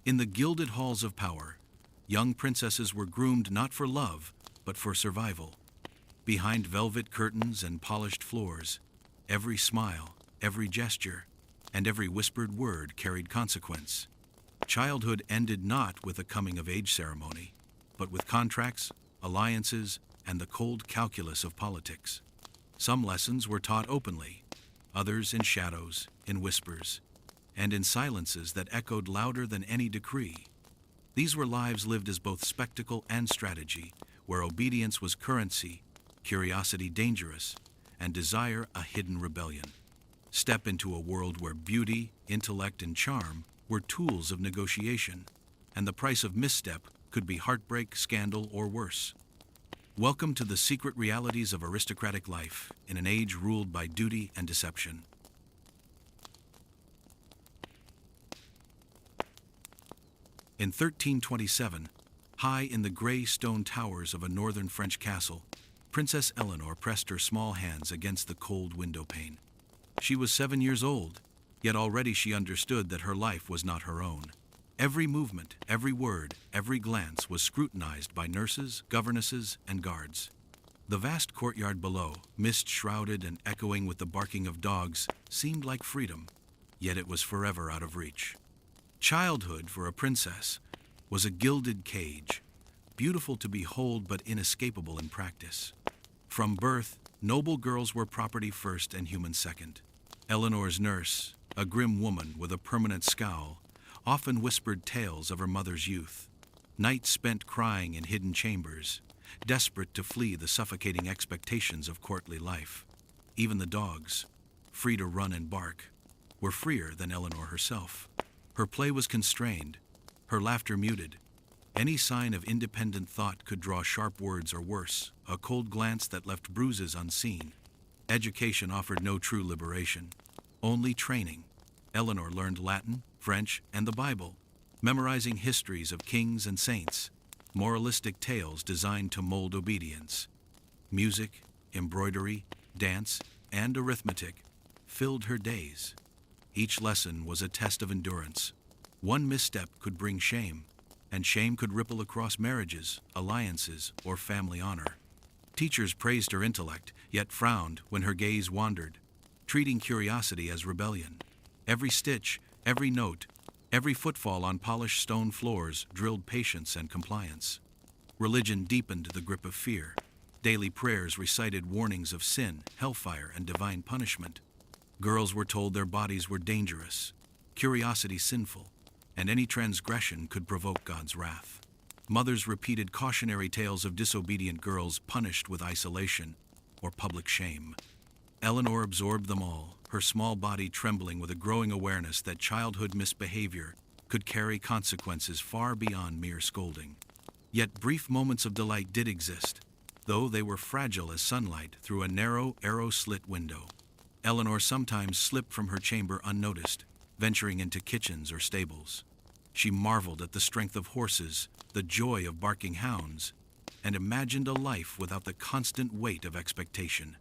In the gilded halls of power, young princesses were groomed not for love, but for survival. Behind velvet curtains and polished floors, every smile, every gesture, and every whispered word carried consequence. Childhood ended not with a coming-of-age ceremony, but with contracts, alliances, and the cold calculus of politics. Some lessons were taught openly, others in shadows, in whispers, and in silences that echoed louder than any decree. These were lives lived as both spectacle and strategy, where obedience was currency, curiosity dangerous, and desire a hidden rebellion. Step into a world where beauty, intellect, and charm were tools of negotiation, and the price of misstep could be heartbreak, scandal, or worse. Welcome to the secret realities of aristocratic life in an age ruled by duty and deception. In 1327, high in the gray stone towers of a northern French castle, Princess Eleanor pressed her small hands against the cold window pane. She was 7 years old, yet already she understood that her life was not her own. Every movement, every word, every glance was scrutinized by nurses, governesses, and guards. The vast courtyard below, mist-shrouded and echoing with the barking of dogs, seemed like freedom, yet it was forever out of reach. Childhood, for a princess, was a gilded cage, beautiful to behold but inescapable in practice. From birth, noble girls were property first and human second. Eleanor's nurse, a grim woman with a permanent scowl, often whispered tales of her mother's youth. Nights spent crying in hidden chambers, desperate to flee the suffocating expectations of courtly life. Even the dogs, free to run and bark, were freer than Eleanor herself. Her play was constrained, her laughter muted. Any sign of independent thought could draw sharp words or worse, a cold glance that left bruises unseen. Education offered no true liberation, only training. Eleanor learned Latin, French, and the Bible, memorizing histories of kings and saints, moralistic tales designed to mold obedience. Music, embroidery, dance, and arithmetic filled her days. Each lesson was a test of endurance. One misstep could bring shame, and shame could ripple across marriages, alliances, or family honor. Teachers praised her intellect, yet frowned when her gaze wandered, treating curiosity as rebellion. Every stitch, every note, every footfall on polished stone floors drilled patience and compliance. Religion deepened the grip of fear. Daily prayers recited warnings of sin, hellfire, and divine punishment. Girls were told their bodies were dangerous, curiosity sinful, and any transgression could provoke God's wrath. Mothers repeated cautionary tales of disobedient girls punished with isolation or public shame. Eleanor absorbed them all, her small body trembling with a growing awareness that childhood misbehavior could carry consequences far beyond mere scolding. Yet brief moments of delight did exist, though they were fragile as sunlight through a narrow, arrow-slit window. Eleanor sometimes slipped from her chamber unnoticed, venturing into kitchens or stables. She marveled at the strength of horses, the joy of barking hounds, and imagined a life without the constant weight of expectation.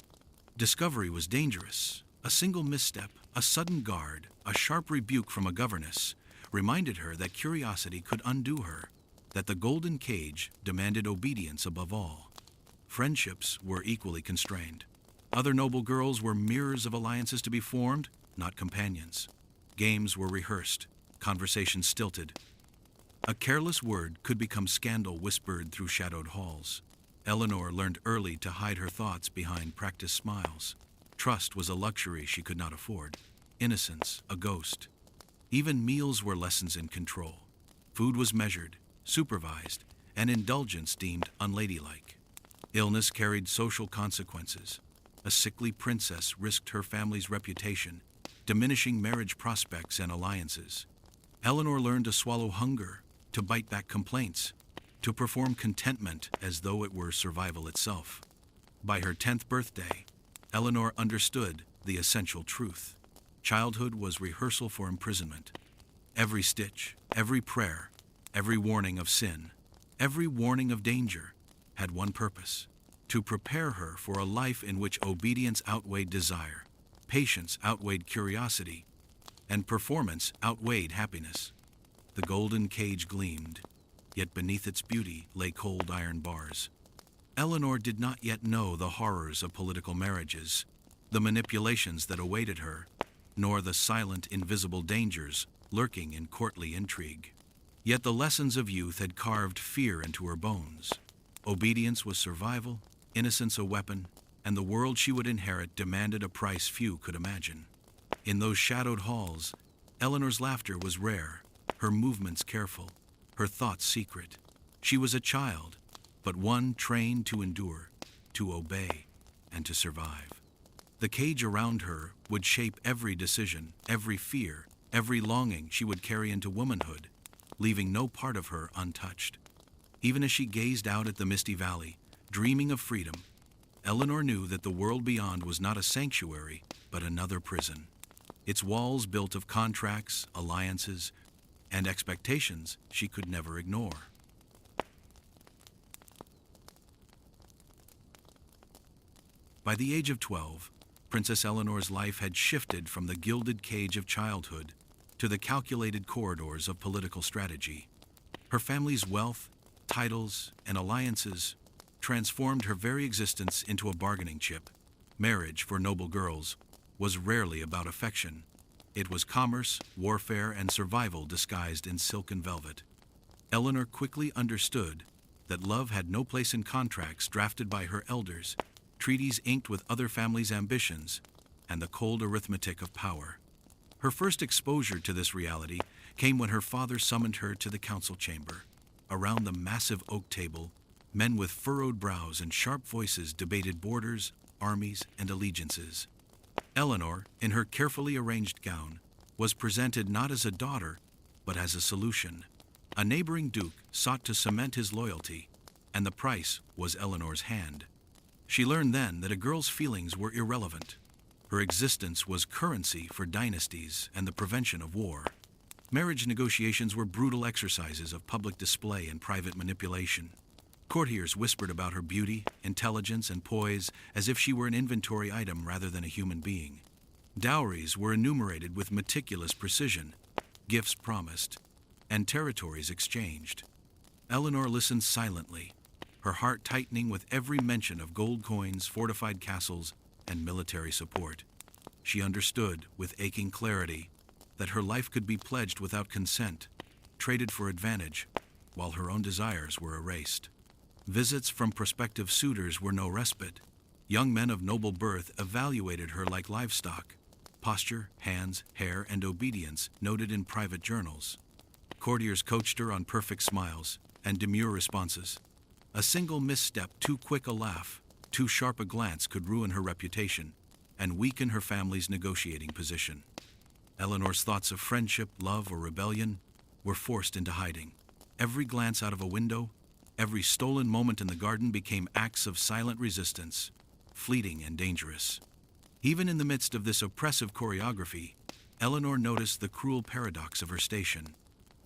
Discovery was dangerous. A single misstep, a sudden guard, a sharp rebuke from a governess reminded her that curiosity could undo her, that the golden cage demanded obedience above all. Friendships were equally constrained. Other noble girls were mirrors of alliances to be formed, not companions. Games were rehearsed, conversations stilted. A careless word could become scandal whispered through shadowed halls. Eleanor learned early to hide her thoughts behind practiced smiles. Trust was a luxury she could not afford. Innocence, a ghost. Even meals were lessons in control. Food was measured, supervised, and indulgence deemed unladylike. Illness carried social consequences. A sickly princess risked her family's reputation, diminishing marriage prospects and alliances. Eleanor learned to swallow hunger, to bite back complaints, to perform contentment as though it were survival itself. By her 10th birthday, Eleanor understood the essential truth. Childhood was rehearsal for imprisonment. Every stitch, every prayer, every warning of sin, every warning of danger had one purpose: to prepare her for a life in which obedience outweighed desire, patience outweighed curiosity, and performance outweighed happiness. The golden cage gleamed, yet beneath its beauty lay cold iron bars. Eleanor did not yet know the horrors of political marriages, the manipulations that awaited her, nor the silent, invisible dangers lurking in courtly intrigue. Yet the lessons of youth had carved fear into her bones. Obedience was survival, innocence a weapon, and the world she would inherit demanded a price few could imagine. In those shadowed halls, Eleanor's laughter was rare, her movements careful, her thoughts secret. She was a child, but one trained to endure, to obey, and to survive. The cage around her would shape every decision, every fear, every longing she would carry into womanhood, leaving no part of her untouched. Even as she gazed out at the misty valley, dreaming of freedom, Eleanor knew that the world beyond was not a sanctuary, but another prison. Its walls built of contracts, alliances, and expectations she could never ignore. By the age of 12, Princess Eleanor's life had shifted from the gilded cage of childhood to the calculated corridors of political strategy. Her family's wealth, titles, and alliances transformed her very existence into a bargaining chip. Marriage, for noble girls, was rarely about affection. It was commerce, warfare, and survival disguised in silken velvet. Eleanor quickly understood that love had no place in contracts drafted by her elders, treaties inked with other families' ambitions, and the cold arithmetic of power. Her first exposure to this reality came when her father summoned her to the council chamber. Around the massive oak table, men with furrowed brows and sharp voices debated borders, armies, and allegiances. Eleanor, in her carefully arranged gown, was presented not as a daughter, but as a solution. A neighboring duke sought to cement his loyalty, and the price was Eleanor's hand. She learned then that a girl's feelings were irrelevant. Her existence was currency for dynasties and the prevention of war. Marriage negotiations were brutal exercises of public display and private manipulation. Courtiers whispered about her beauty, intelligence, and poise as if she were an inventory item rather than a human being. Dowries were enumerated with meticulous precision, gifts promised, and territories exchanged. Eleanor listened silently, her heart tightening with every mention of gold coins, fortified castles, and military support. She understood, with aching clarity, that her life could be pledged without consent, traded for advantage, while her own desires were erased. Visits from prospective suitors were no respite. Young men of noble birth evaluated her like livestock, posture, hands, hair, and obedience noted in private journals. Courtiers coached her on perfect smiles and demure responses. A single misstep, too quick a laugh, too sharp a glance could ruin her reputation and weaken her family's negotiating position. Eleanor's thoughts of friendship, love, or rebellion were forced into hiding. Every glance out of a window, every stolen moment in the garden became acts of silent resistance, fleeting and dangerous. Even in the midst of this oppressive choreography, Eleanor noticed the cruel paradox of her station.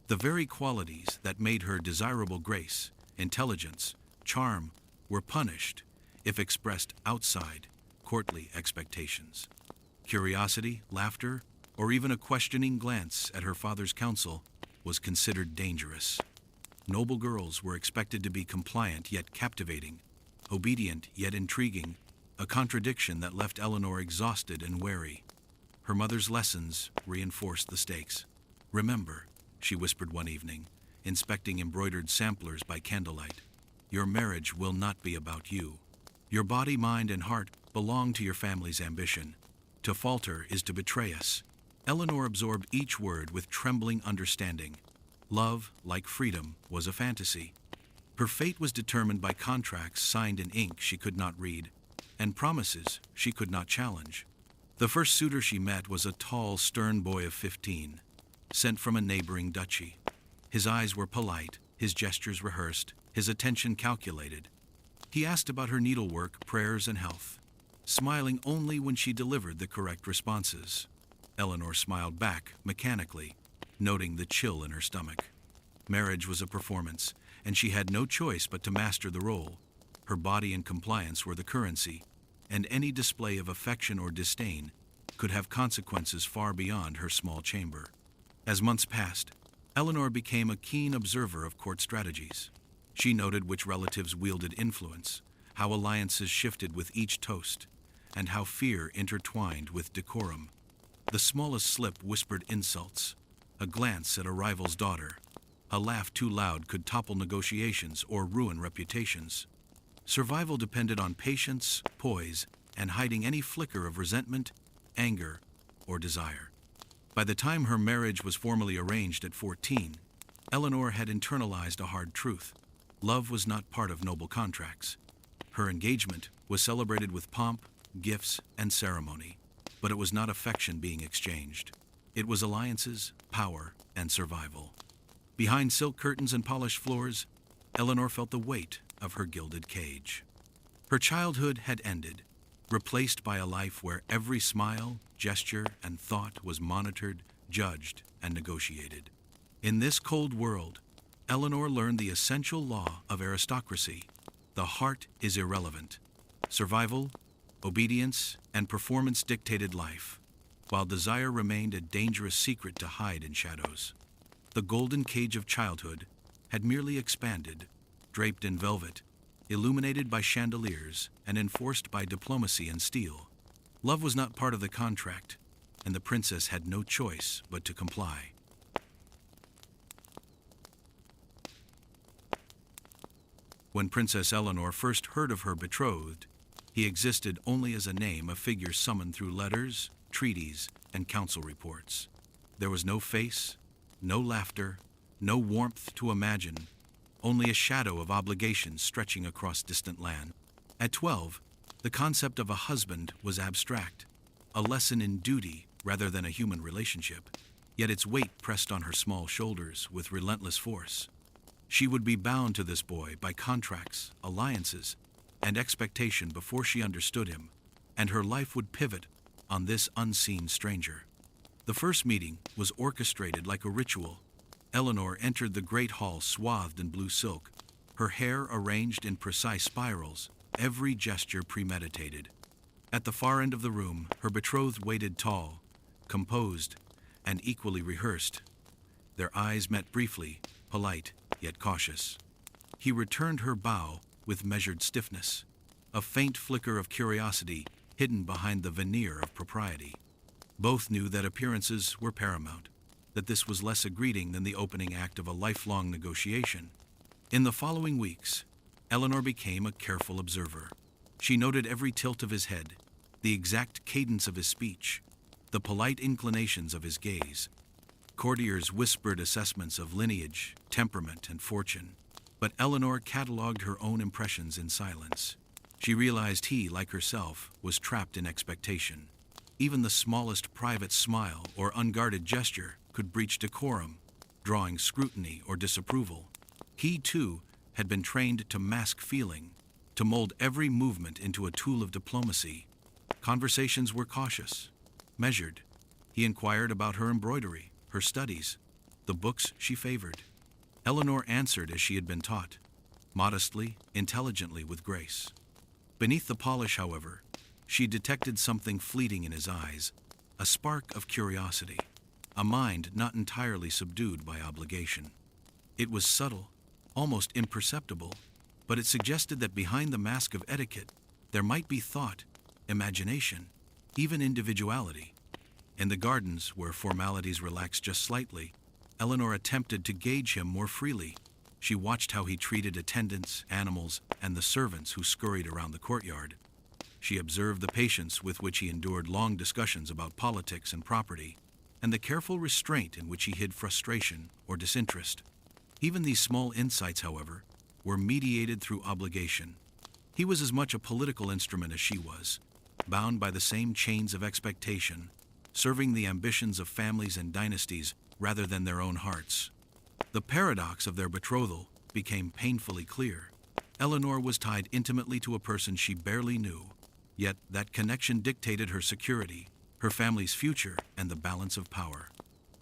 The very qualities that made her desirable grace, intelligence, charm, were punished if expressed outside courtly expectations. Curiosity, laughter, or even a questioning glance at her father's counsel was considered dangerous. Noble girls were expected to be compliant yet captivating, obedient yet intriguing, a contradiction that left Eleanor exhausted and wary. Her mother's lessons reinforced the stakes. "Remember," she whispered one evening, inspecting embroidered samplers by candlelight, "your marriage will not be about you. Your body, mind, and heart belong to your family's ambition. To falter is to betray us." Eleanor absorbed each word with trembling understanding. Love, like freedom, was a fantasy. Her fate was determined by contracts signed in ink she could not read, and promises she could not challenge. The first suitor she met was a tall, stern boy of 15, sent from a neighboring duchy. His eyes were polite, his gestures rehearsed, his attention calculated. He asked about her needlework, prayers, and health, smiling only when she delivered the correct responses. Eleanor smiled back, mechanically, noting the chill in her stomach. Marriage was a performance, and she had no choice but to master the role. Her body and compliance were the currency, and any display of affection or disdain could have consequences far beyond her small chamber. As months passed, Eleanor became a keen observer of court strategies. She noted which relatives wielded influence, how alliances shifted with each toast, and how fear intertwined with decorum. The smallest slip whispered insults, a glance at a rival's daughter, a laugh too loud could topple negotiations or ruin reputations. Survival depended on patience, poise, and hiding any flicker of resentment, anger, or desire. By the time her marriage was formally arranged at 14, Eleanor had internalized a hard truth. Love was not part of noble contracts. Her engagement was celebrated with pomp, gifts, and ceremony, but it was not affection being exchanged. It was alliances, power, and survival. Behind silk curtains and polished floors, Eleanor felt the weight of her gilded cage. Her childhood had ended, replaced by a life where every smile, gesture, and thought was monitored, judged, and negotiated. In this cold world, Eleanor learned the essential law of aristocracy. The heart is irrelevant. Survival, obedience, and performance dictated life, while desire remained a dangerous secret to hide in shadows. The golden cage of childhood had merely expanded, draped in velvet, illuminated by chandeliers, and enforced by diplomacy and steel. Love was not part of the contract, and the princess had no choice but to comply. When Princess Eleanor first heard of her betrothed, he existed only as a name, a figure summoned through letters, treaties, and council reports. There was no face, no laughter, no warmth to imagine, only a shadow of obligation stretching across distant land. At 12, the concept of a husband was abstract, a lesson in duty rather than a human relationship, yet its weight pressed on her small shoulders with relentless force. She would be bound to this boy by contracts, alliances, and expectation before she understood him, and her life would pivot on this unseen stranger. The first meeting was orchestrated like a ritual. Eleanor entered the great hall swathed in blue silk, her hair arranged in precise spirals, every gesture premeditated. At the far end of the room, her betrothed waited tall, composed, and equally rehearsed. Their eyes met briefly, polite yet cautious. He returned her bow with measured stiffness, a faint flicker of curiosity hidden behind the veneer of propriety. Both knew that appearances were paramount, that this was less a greeting than the opening act of a lifelong negotiation. In the following weeks, Eleanor became a careful observer. She noted every tilt of his head, the exact cadence of his speech, the polite inclinations of his gaze. Courtiers whispered assessments of lineage, temperament, and fortune, but Eleanor catalogued her own impressions in silence. She realized he, like herself, was trapped in expectation. Even the smallest private smile or unguarded gesture could breach decorum, drawing scrutiny or disapproval. He, too, had been trained to mask feeling, to mold every movement into a tool of diplomacy. Conversations were cautious, measured. He inquired about her embroidery, her studies, the books she favored. Eleanor answered as she had been taught, modestly, intelligently, with grace. Beneath the polish, however, she detected something fleeting in his eyes, a spark of curiosity, a mind not entirely subdued by obligation. It was subtle, almost imperceptible, but it suggested that behind the mask of etiquette, there might be thought, imagination, even individuality. In the gardens, where formalities relaxed just slightly, Eleanor attempted to gauge him more freely. She watched how he treated attendants, animals, and the servants who scurried around the courtyard. She observed the patience with which he endured long discussions about politics and property, and the careful restraint in which he hid frustration or disinterest. Even these small insights, however, were mediated through obligation. He was as much a political instrument as she was, bound by the same chains of expectation, serving the ambitions of families and dynasties rather than their own hearts. The paradox of their betrothal became painfully clear. Eleanor was tied intimately to a person she barely knew, yet that connection dictated her security, her family's future, and the balance of power.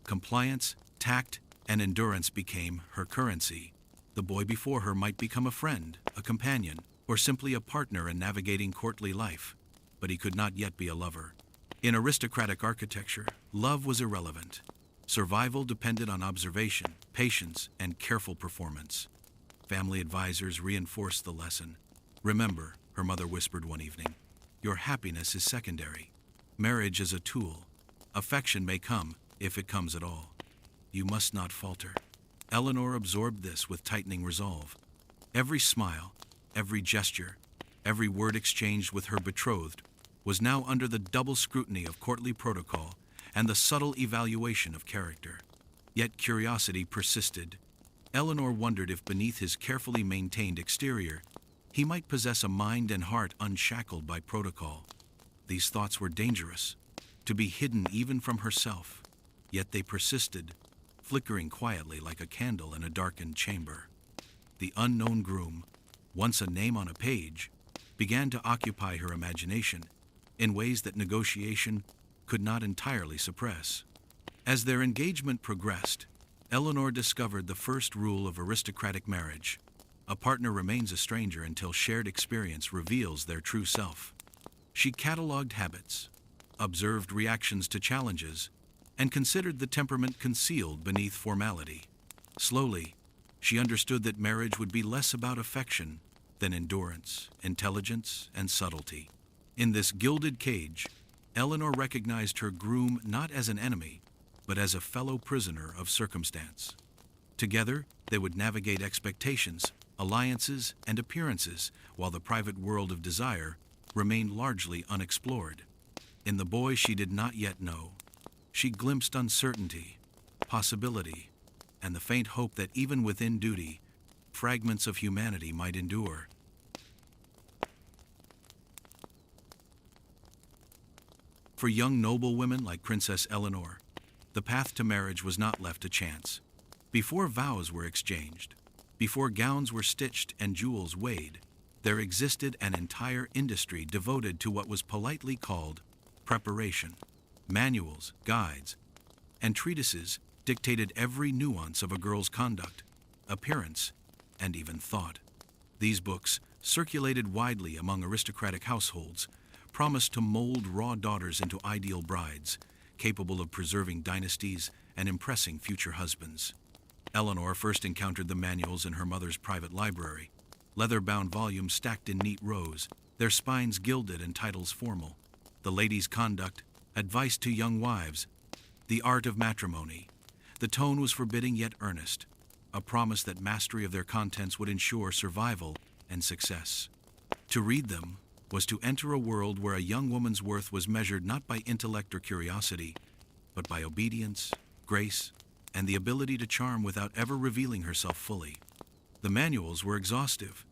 Compliance, tact, and endurance became her currency. The boy before her might become a friend, a companion, or simply a partner in navigating courtly life, but he could not yet be a lover. In aristocratic architecture, love was irrelevant. Survival depended on observation, patience, and careful performance. Family advisors reinforced the lesson. Remember, her mother whispered one evening, your happiness is secondary. Marriage is a tool. Affection may come, if it comes at all. You must not falter. Eleanor absorbed this with tightening resolve. Every smile, every gesture, every word exchanged with her betrothed was now under the double scrutiny of courtly protocol and the subtle evaluation of character. Yet curiosity persisted. Eleanor wondered if beneath his carefully maintained exterior, he might possess a mind and heart unshackled by protocol. These thoughts were dangerous, to be hidden even from herself, yet they persisted, flickering quietly like a candle in a darkened chamber. The unknown groom, once a name on a page, began to occupy her imagination in ways that negotiation could not entirely suppress. As their engagement progressed, Eleanor discovered the first rule of aristocratic marriage. A partner remains a stranger until shared experience reveals their true self. She cataloged habits, observed reactions to challenges, and considered the temperament concealed beneath formality. Slowly, she understood that marriage would be less about affection than endurance, intelligence, and subtlety. In this gilded cage, Eleanor recognized her groom not as an enemy, but as a fellow prisoner of circumstance. Together, they would navigate expectations, alliances, and appearances, while the private world of desire remained largely unexplored. In the boy she did not yet know, she glimpsed uncertainty, possibility, and the faint hope that even within duty, fragments of humanity might endure. For young noblewomen like Princess Eleanor, the path to marriage was not left to chance. Before vows were exchanged, before gowns were stitched and jewels weighed, there existed an entire industry devoted to what was politely called preparation. Manuals, guides, and treatises dictated every nuance of a girl's conduct, appearance, and even thought. These books, circulated widely among aristocratic households, promised to mold raw daughters into ideal brides, capable of preserving dynasties and impressing future husbands. Eleanor first encountered the manuals in her mother's private library, leather-bound volumes stacked in neat rows, their spines gilded and titles formal. The Lady's Conduct, Advice to Young Wives, The Art of Matrimony. The tone was forbidding yet earnest, a promise that mastery of their contents would ensure survival and success. To read them was to enter a world where a young woman's worth was measured not by intellect or curiosity, but by obedience, grace, and the ability to charm without ever revealing herself fully. The manuals were exhaustive.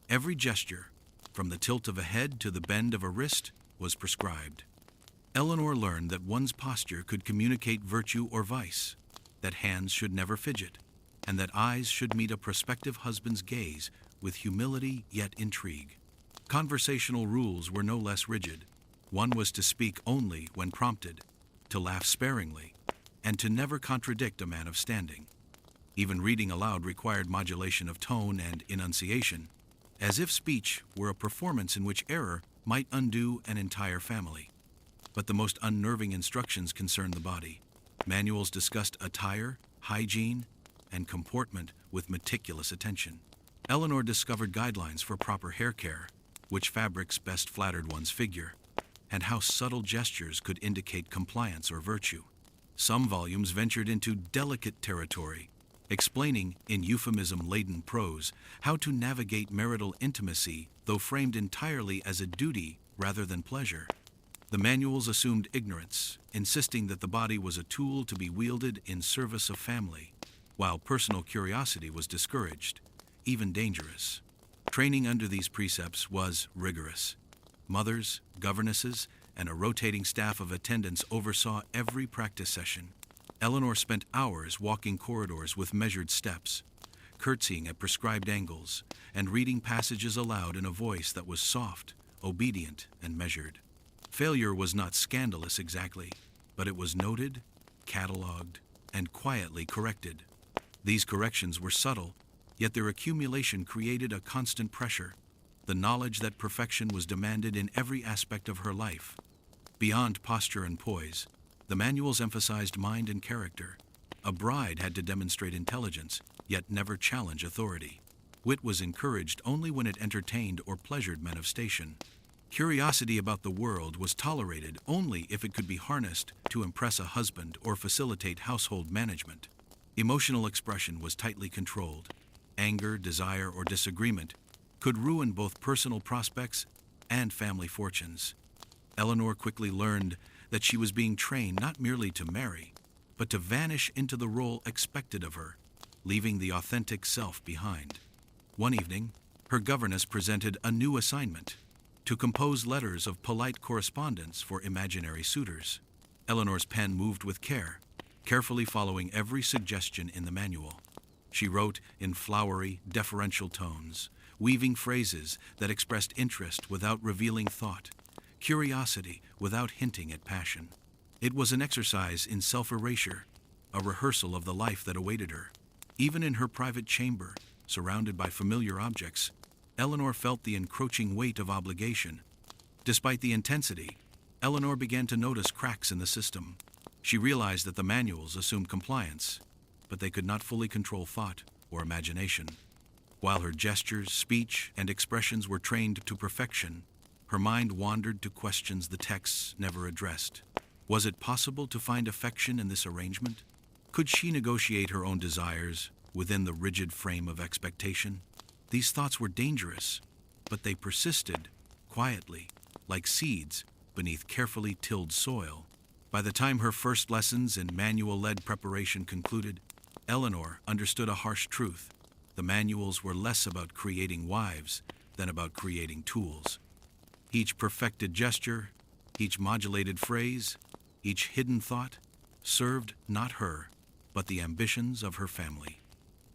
Every gesture, from the tilt of a head to the bend of a wrist, was prescribed. Eleanor learned that one's posture could communicate virtue or vice, that hands should never fidget, and that eyes should meet a prospective husband's gaze with humility yet intrigue. Conversational rules were no less rigid. One was to speak only when prompted, to laugh sparingly, and to never contradict a man of standing. Even reading aloud required modulation of tone and enunciation, as if speech were a performance in which error might undo an entire family. But the most unnerving instructions concerned the body. Manuals discussed attire, hygiene, and comportment with meticulous attention. Eleanor discovered guidelines for proper hair care, which fabrics best flattered one's figure, and how subtle gestures could indicate compliance or virtue. Some volumes ventured into delicate territory, explaining, in euphemism-laden prose, how to navigate marital intimacy, though framed entirely as a duty rather than pleasure. The manuals assumed ignorance, insisting that the body was a tool to be wielded in service of family, while personal curiosity was discouraged, even dangerous. Training under these precepts was rigorous. Mothers, governesses, and a rotating staff of attendants oversaw every practice session. Eleanor spent hours walking corridors with measured steps, curtsying at prescribed angles, and reading passages aloud in a voice that was soft, obedient, and measured. Failure was not scandalous exactly, but it was noted, catalogued, and quietly corrected. These corrections were subtle, yet their accumulation created a constant pressure, the knowledge that perfection was demanded in every aspect of her life. Beyond posture and poise, the manuals emphasized mind and character, A bride had to demonstrate intelligence, yet never challenge authority. Wit was encouraged only when it entertained or pleasured men of station. Curiosity about the world was tolerated only if it could be harnessed to impress a husband or facilitate household management. Emotional expression was tightly controlled. Anger, desire, or disagreement could ruin both personal prospects and family fortunes. Eleanor quickly learned that she was being trained not merely to marry, but to vanish into the role expected of her, leaving the authentic self behind. One evening, her governess presented a new assignment: to compose letters of polite correspondence for imaginary suitors. Eleanor's pen moved with care, carefully following every suggestion in the manual. She wrote in flowery, deferential tones, weaving phrases that expressed interest without revealing thought, curiosity without hinting at passion. It was an exercise in self-erasure, a rehearsal of the life that awaited her. Even in her private chamber, surrounded by familiar objects, Eleanor felt the encroaching weight of obligation. Despite the intensity, Eleanor began to notice cracks in the system. She realized that the manuals assumed compliance, but they could not fully control thought or imagination. While her gestures, speech, and expressions were trained to perfection, her mind wandered to questions the texts never addressed. Was it possible to find affection in this arrangement? Could she negotiate her own desires within the rigid frame of expectation? These thoughts were dangerous, but they persisted, quietly, like seeds beneath carefully tilled soil. By the time her first lessons in manual-led preparation concluded, Eleanor understood a harsh truth. The manuals were less about creating wives than about creating tools. Each perfected gesture, each modulated phrase, each hidden thought served not her, but the ambitions of her family.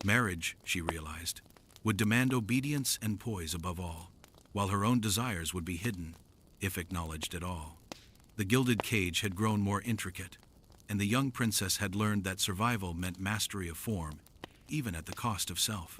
Marriage, she realized, would demand obedience and poise above all, while her own desires would be hidden, if acknowledged at all. The gilded cage had grown more intricate, and the young princess had learned that survival meant mastery of form, even at the cost of self.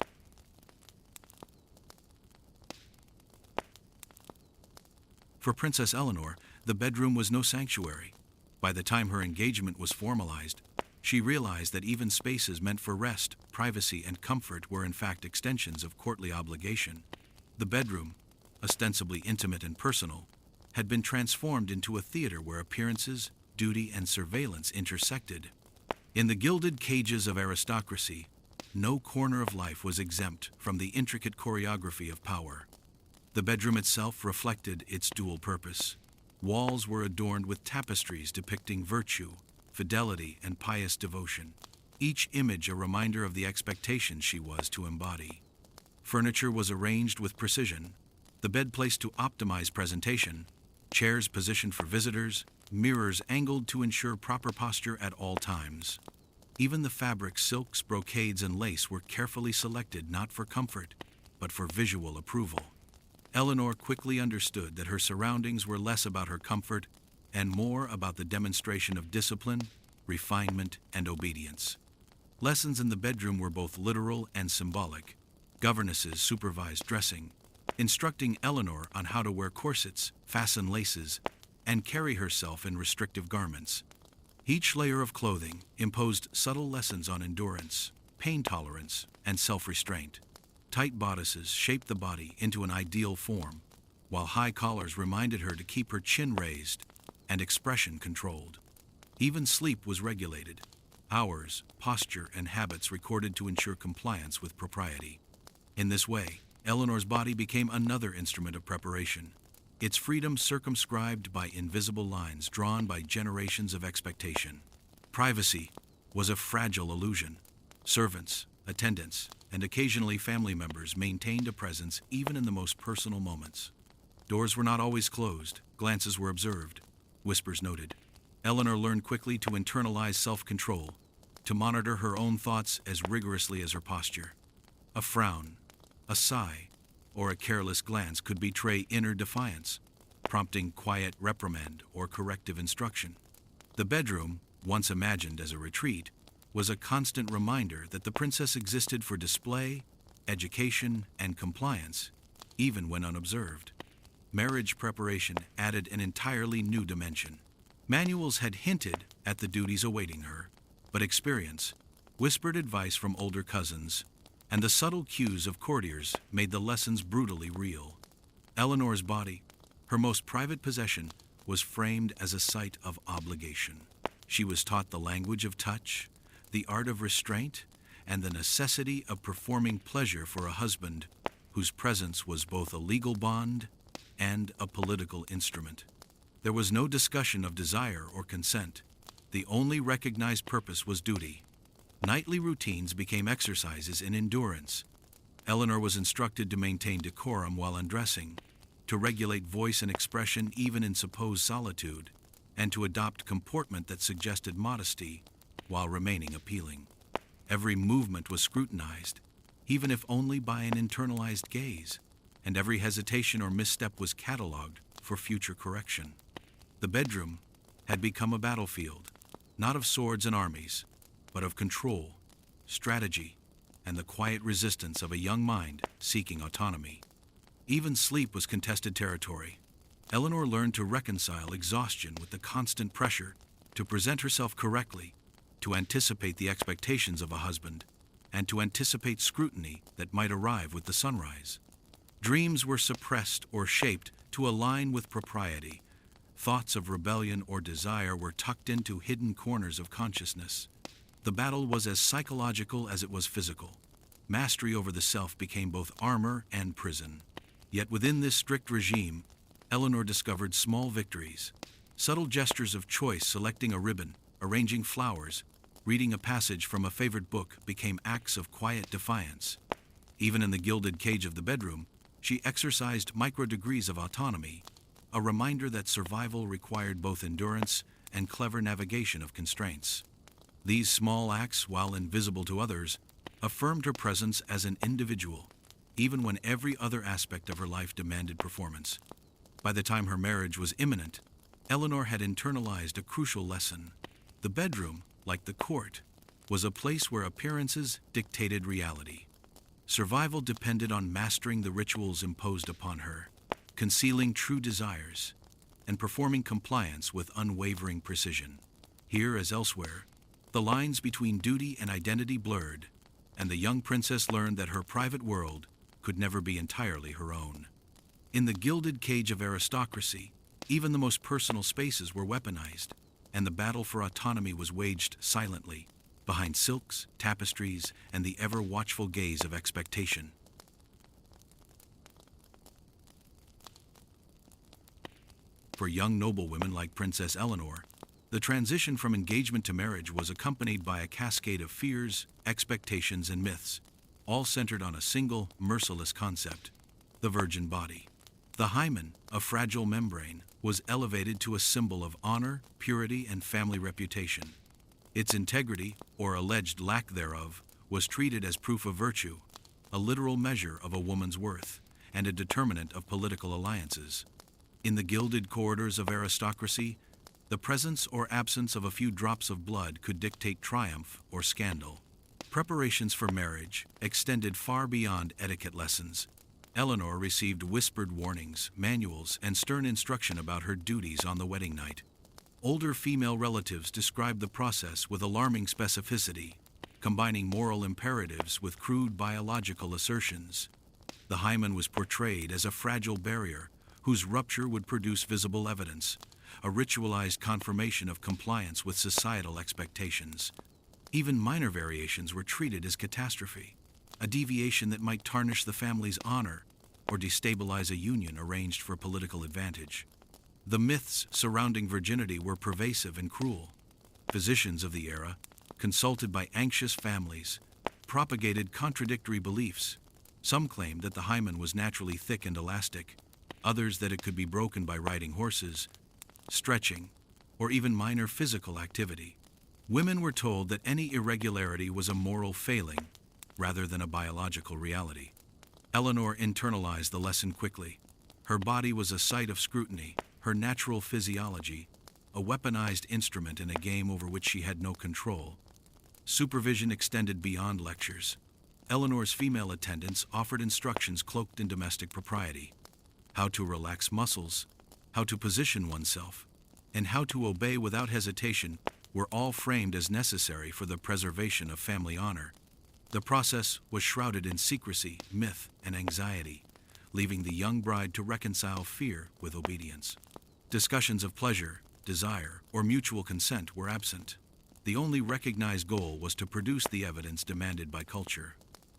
For Princess Eleanor, the bedroom was no sanctuary. By the time her engagement was formalized, she realized that even spaces meant for rest, privacy, and comfort were in fact extensions of courtly obligation. The bedroom, ostensibly intimate and personal, had been transformed into a theater where appearances, duty, and surveillance intersected. In the gilded cages of aristocracy, no corner of life was exempt from the intricate choreography of power. The bedroom itself reflected its dual purpose. Walls were adorned with tapestries depicting virtue, fidelity, and pious devotion, each image a reminder of the expectations she was to embody. Furniture was arranged with precision, the bed placed to optimize presentation, chairs positioned for visitors, mirrors angled to ensure proper posture at all times. Even the fabrics, silks, brocades, and lace were carefully selected not for comfort, but for visual approval. Eleanor quickly understood that her surroundings were less about her comfort and more about the demonstration of discipline, refinement, and obedience. Lessons in the bedroom were both literal and symbolic. Governesses supervised dressing, instructing Eleanor on how to wear corsets, fasten laces, and carry herself in restrictive garments. Each layer of clothing imposed subtle lessons on endurance, pain tolerance, and self-restraint. Tight bodices shaped the body into an ideal form, while high collars reminded her to keep her chin raised and expression controlled. Even sleep was regulated. Hours, posture, and habits recorded to ensure compliance with propriety. In this way, Eleanor's body became another instrument of preparation, its freedom circumscribed by invisible lines drawn by generations of expectation. Privacy was a fragile illusion. Servants, attendants, and occasionally family members maintained a presence even in the most personal moments. Doors were not always closed, glances were observed, whispers noted. Eleanor learned quickly to internalize self-control, to monitor her own thoughts as rigorously as her posture. A frown, a sigh, or a careless glance could betray inner defiance, prompting quiet reprimand or corrective instruction. The bedroom, once imagined as a retreat, was a constant reminder that the princess existed for display, education, and compliance, even when unobserved. Marriage preparation added an entirely new dimension. Manuals had hinted at the duties awaiting her, But experience, whispered advice from older cousins, and the subtle cues of courtiers made the lessons brutally real. Eleanor's body, her most private possession, was framed as a site of obligation. She was taught the language of touch, the art of restraint, and the necessity of performing pleasure for a husband whose presence was both a legal bond and a political instrument. There was no discussion of desire or consent. The only recognized purpose was duty. Nightly routines became exercises in endurance. Eleanor was instructed to maintain decorum while undressing, to regulate voice and expression even in supposed solitude, and to adopt comportment that suggested modesty while remaining appealing. Every movement was scrutinized, even if only by an internalized gaze, and every hesitation or misstep was catalogued for future correction. The bedroom had become a battlefield, not of swords and armies, but of control, strategy, and the quiet resistance of a young mind seeking autonomy. Even sleep was contested territory. Eleanor learned to reconcile exhaustion with the constant pressure to present herself correctly, to anticipate the expectations of a husband, and to anticipate scrutiny that might arrive with the sunrise. Dreams were suppressed or shaped to align with propriety. Thoughts of rebellion or desire were tucked into hidden corners of consciousness. The battle was as psychological as it was physical. Mastery over the self became both armor and prison. Yet within this strict regime, Eleanor discovered small victories. Subtle gestures of choice, selecting a ribbon, arranging flowers, reading a passage from a favorite book, became acts of quiet defiance. Even in the gilded cage of the bedroom, she exercised micro-degrees of autonomy, a reminder that survival required both endurance and clever navigation of constraints. These small acts, while invisible to others, affirmed her presence as an individual, even when every other aspect of her life demanded performance. By the time her marriage was imminent, Eleanor had internalized a crucial lesson. The bedroom, like the court, was a place where appearances dictated reality. Survival depended on mastering the rituals imposed upon her, concealing true desires, and performing compliance with unwavering precision. Here, as elsewhere, the lines between duty and identity blurred, and the young princess learned that her private world could never be entirely her own. In the gilded cage of aristocracy, even the most personal spaces were weaponized, and the battle for autonomy was waged silently, behind silks, tapestries, and the ever-watchful gaze of expectation. For young noblewomen like Princess Eleanor, the transition from engagement to marriage was accompanied by a cascade of fears, expectations, and myths, all centered on a single, merciless concept: the virgin body. The hymen, a fragile membrane, was elevated to a symbol of honor, purity, and family reputation. Its integrity, or alleged lack thereof, was treated as proof of virtue, a literal measure of a woman's worth, and a determinant of political alliances. In the gilded corridors of aristocracy, the presence or absence of a few drops of blood could dictate triumph or scandal. Preparations for marriage extended far beyond etiquette lessons. Eleanor received whispered warnings, manuals, and stern instruction about her duties on the wedding night. Older female relatives described the process with alarming specificity, combining moral imperatives with crude biological assertions. The hymen was portrayed as a fragile barrier whose rupture would produce visible evidence, a ritualized confirmation of compliance with societal expectations. Even minor variations were treated as catastrophe, a deviation that might tarnish the family's honor or destabilize a union arranged for political advantage. The myths surrounding virginity were pervasive and cruel. Physicians of the era, consulted by anxious families, propagated contradictory beliefs. Some claimed that the hymen was naturally thick and elastic, others that it could be broken by riding horses, stretching, or even minor physical activity. Women were told that any irregularity was a moral failing rather than a biological reality. Eleanor internalized the lesson quickly. Her body was a site of scrutiny, her natural physiology, a weaponized instrument in a game over which she had no control. Supervision extended beyond lectures. Eleanor's female attendants offered instructions cloaked in domestic propriety: how to relax muscles, how to position oneself, and how to obey without hesitation were all framed as necessary for the preservation of family honor. The process was shrouded in secrecy, myth, and anxiety, leaving the young bride to reconcile fear with obedience. Discussions of pleasure, desire, or mutual consent were absent. The only recognized goal was to produce the evidence demanded by culture.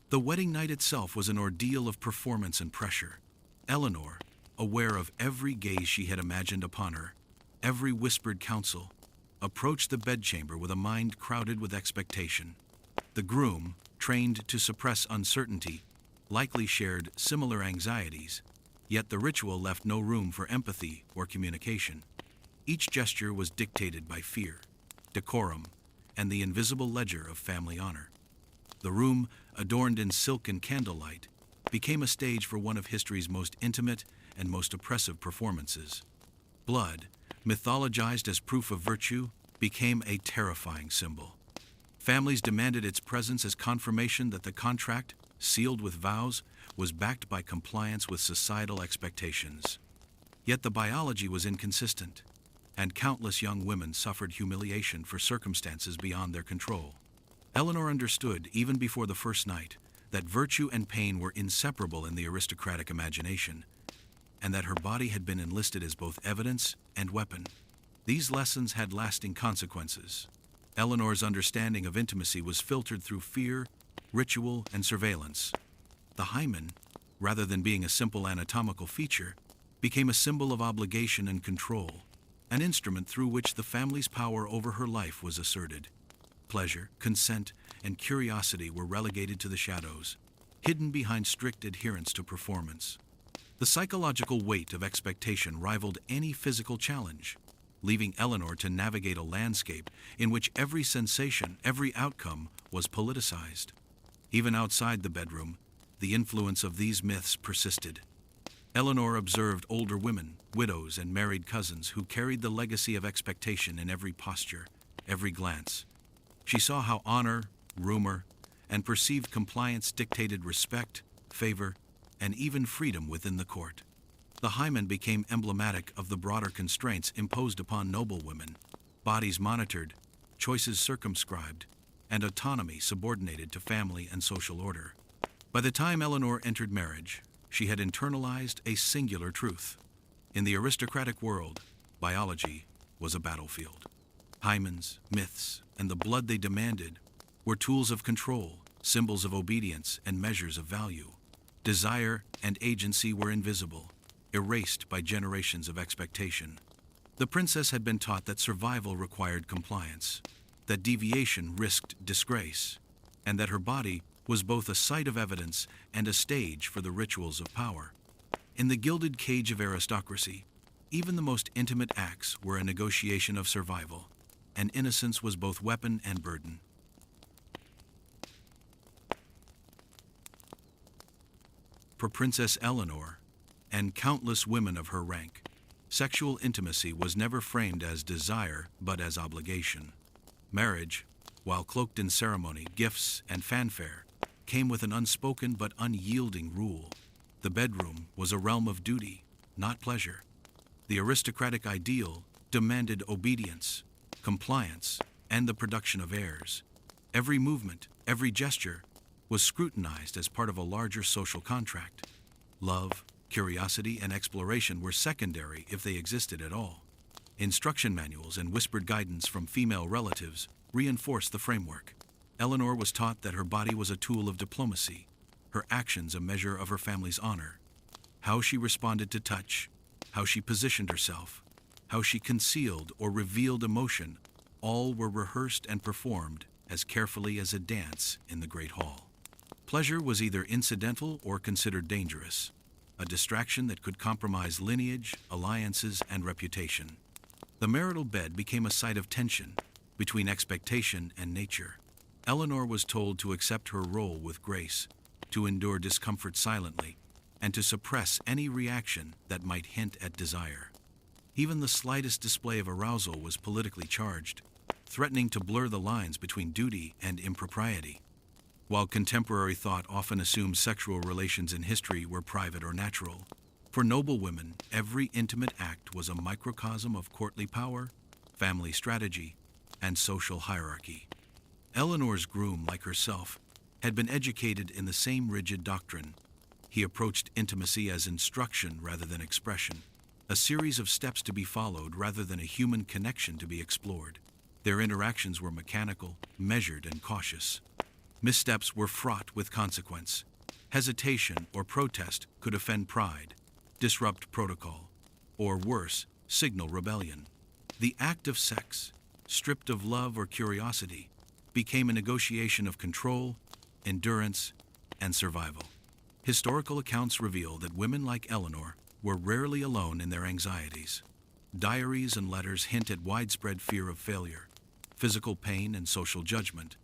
The wedding night itself was an ordeal of performance and pressure. Eleanor, aware of every gaze she had imagined upon her, every whispered counsel, approached the bedchamber with a mind crowded with expectation. The groom, trained to suppress uncertainty, likely shared similar anxieties, yet the ritual left no room for empathy or communication. Each gesture was dictated by fear, decorum, and the invisible ledger of family honor. The room, adorned in silk and candlelight, became a stage for one of history's most intimate and most oppressive performances. Blood, mythologized as proof of virtue, became a terrifying symbol. Families demanded its presence as confirmation that the contract, sealed with vows, was backed by compliance with societal expectations. Yet the biology was inconsistent, and countless young women suffered humiliation for circumstances beyond their control. Eleanor understood, even before the first night, that virtue and pain were inseparable in the aristocratic imagination, and that her body had been enlisted as both evidence and weapon. These lessons had lasting consequences. Eleanor's understanding of intimacy was filtered through fear, ritual, and surveillance. The hymen, rather than being a simple anatomical feature, became a symbol of obligation and control, an instrument through which the family's power over her life was asserted. Pleasure, consent, and curiosity were relegated to the shadows, hidden behind strict adherence to performance. The psychological weight of expectation rivaled any physical challenge, leaving Eleanor to navigate a landscape in which every sensation, every outcome, was politicized. Even outside the bedroom, the influence of these myths persisted. Eleanor observed older women, widows, and married cousins who carried the legacy of expectation in every posture, every glance. She saw how honor, rumor, and perceived compliance dictated respect, favor, and even freedom within the court. The hymen became emblematic of the broader constraints imposed upon noble women: bodies monitored, choices circumscribed, and autonomy subordinated to family and social order. By the time Eleanor entered marriage, she had internalized a singular truth. In the aristocratic world, biology was a battlefield. Hymens, myths, and the blood they demanded were tools of control, symbols of obedience, and measures of value. Desire and agency were invisible, erased by generations of expectation. The princess had been taught that survival required compliance, that deviation risked disgrace, and that her body was both a site of evidence and a stage for the rituals of power. In the gilded cage of aristocracy, even the most intimate acts were a negotiation of survival, and innocence was both weapon and burden. For Princess Eleanor, and countless women of her rank, sexual intimacy was never framed as desire but as obligation. Marriage, while cloaked in ceremony, gifts, and fanfare, came with an unspoken but unyielding rule. The bedroom was a realm of duty, not pleasure. The aristocratic ideal demanded obedience, compliance, and the production of heirs. Every movement, every gesture, was scrutinized as part of a larger social contract. Love, curiosity, and exploration were secondary if they existed at all. Instruction manuals and whispered guidance from female relatives reinforced the framework. Eleanor was taught that her body was a tool of diplomacy, her actions a measure of her family's honor. How she responded to touch, how she positioned herself, how she concealed or revealed emotion, all were rehearsed and performed as carefully as a dance in the Great Hall. Pleasure was either incidental or considered dangerous, a distraction that could compromise lineage, alliances, and reputation. The marital bed became a site of tension between expectation and nature. Eleanor was told to accept her role with grace, to endure discomfort silently, and to suppress any reaction that might hint at desire. Even the slightest display of arousal was politically charged, threatening to blur the lines between duty and impropriety. While contemporary thought often assumes sexual relations in history were private or natural, for noble women, every intimate act was a microcosm of courtly power, family strategy, and social hierarchy. Eleanor's groom, like herself, had been educated in the same rigid doctrine. He approached intimacy as instruction rather than expression, a series of steps to be followed rather than a human connection to be explored. Their interactions were mechanical, measured, and cautious. Missteps were fraught with consequence. Hesitation or protest could offend pride, disrupt protocol, or worse, signal rebellion. The act of sex, stripped of love or curiosity, became a negotiation of control, endurance, and survival. Historical accounts reveal that women like Eleanor were rarely alone in their anxieties. Diaries and letters hint at widespread fear of failure, physical pain, and social judgment.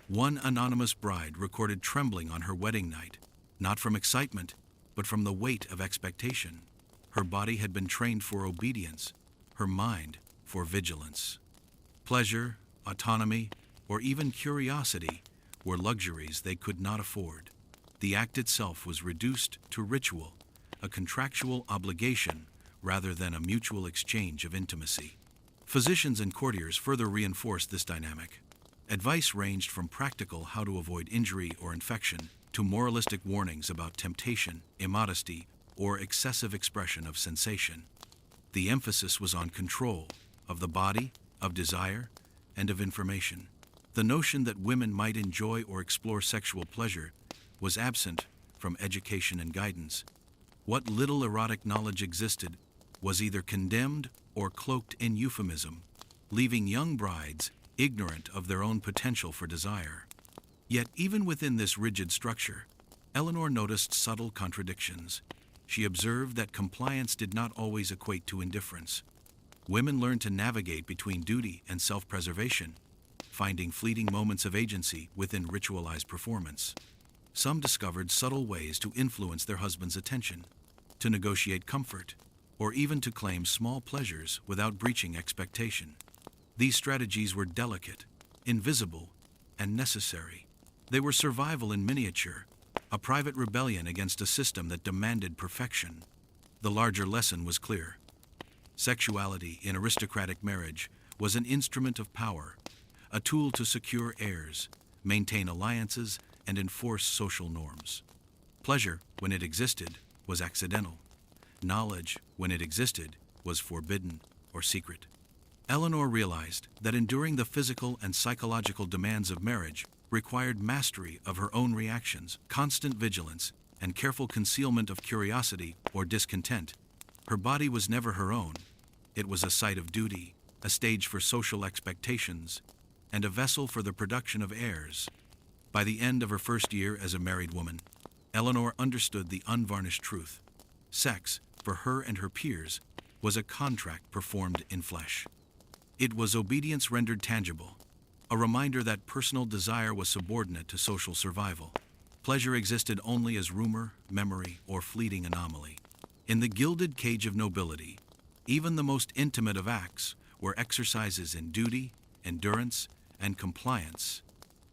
One anonymous bride recorded trembling on her wedding night, not from excitement, but from the weight of expectation. Her body had been trained for obedience, her mind for vigilance. Pleasure, autonomy, or even curiosity were luxuries they could not afford. The act itself was reduced to ritual, a contractual obligation rather than a mutual exchange of intimacy. Physicians and courtiers further reinforced this dynamic. Advice ranged from practical how to avoid injury or infection to moralistic warnings about temptation, immodesty, or excessive expression of sensation. The emphasis was on control of the body, of desire, and of information. The notion that women might enjoy or explore sexual pleasure was absent from education and guidance. What little erotic knowledge existed was either condemned or cloaked in euphemism, leaving young brides ignorant of their own potential for desire. Yet even within this rigid structure, Eleanor noticed subtle contradictions. She observed that compliance did not always equate to indifference. Women learned to navigate between duty and self-preservation, finding fleeting moments of agency within ritualized performance. Some discovered subtle ways to influence their husband's attention, to negotiate comfort, or even to claim small pleasures without breaching expectation. These strategies were delicate, invisible, and necessary. They were survival in miniature, a private rebellion against a system that demanded perfection. The larger lesson was clear. Sexuality in aristocratic marriage was an instrument of power, a tool to secure heirs, maintain alliances, and enforce social norms. Pleasure, when it existed, was accidental. Knowledge, when it existed, was forbidden or secret. Eleanor realized that enduring the physical and psychological demands of marriage required mastery of her own reactions, constant vigilance, and careful concealment of curiosity or discontent. Her body was never her own. It was a site of duty, a stage for social expectations, and a vessel for the production of heirs. By the end of her first year as a married woman, Eleanor understood the unvarnished truth. Sex, for her and her peers, was a contract performed in flesh. It was obedience rendered tangible, a reminder that personal desire was subordinate to social survival. Pleasure existed only as rumor, memory, or fleeting anomaly. In the gilded cage of nobility, even the most intimate of acts were exercises in duty, endurance, and compliance,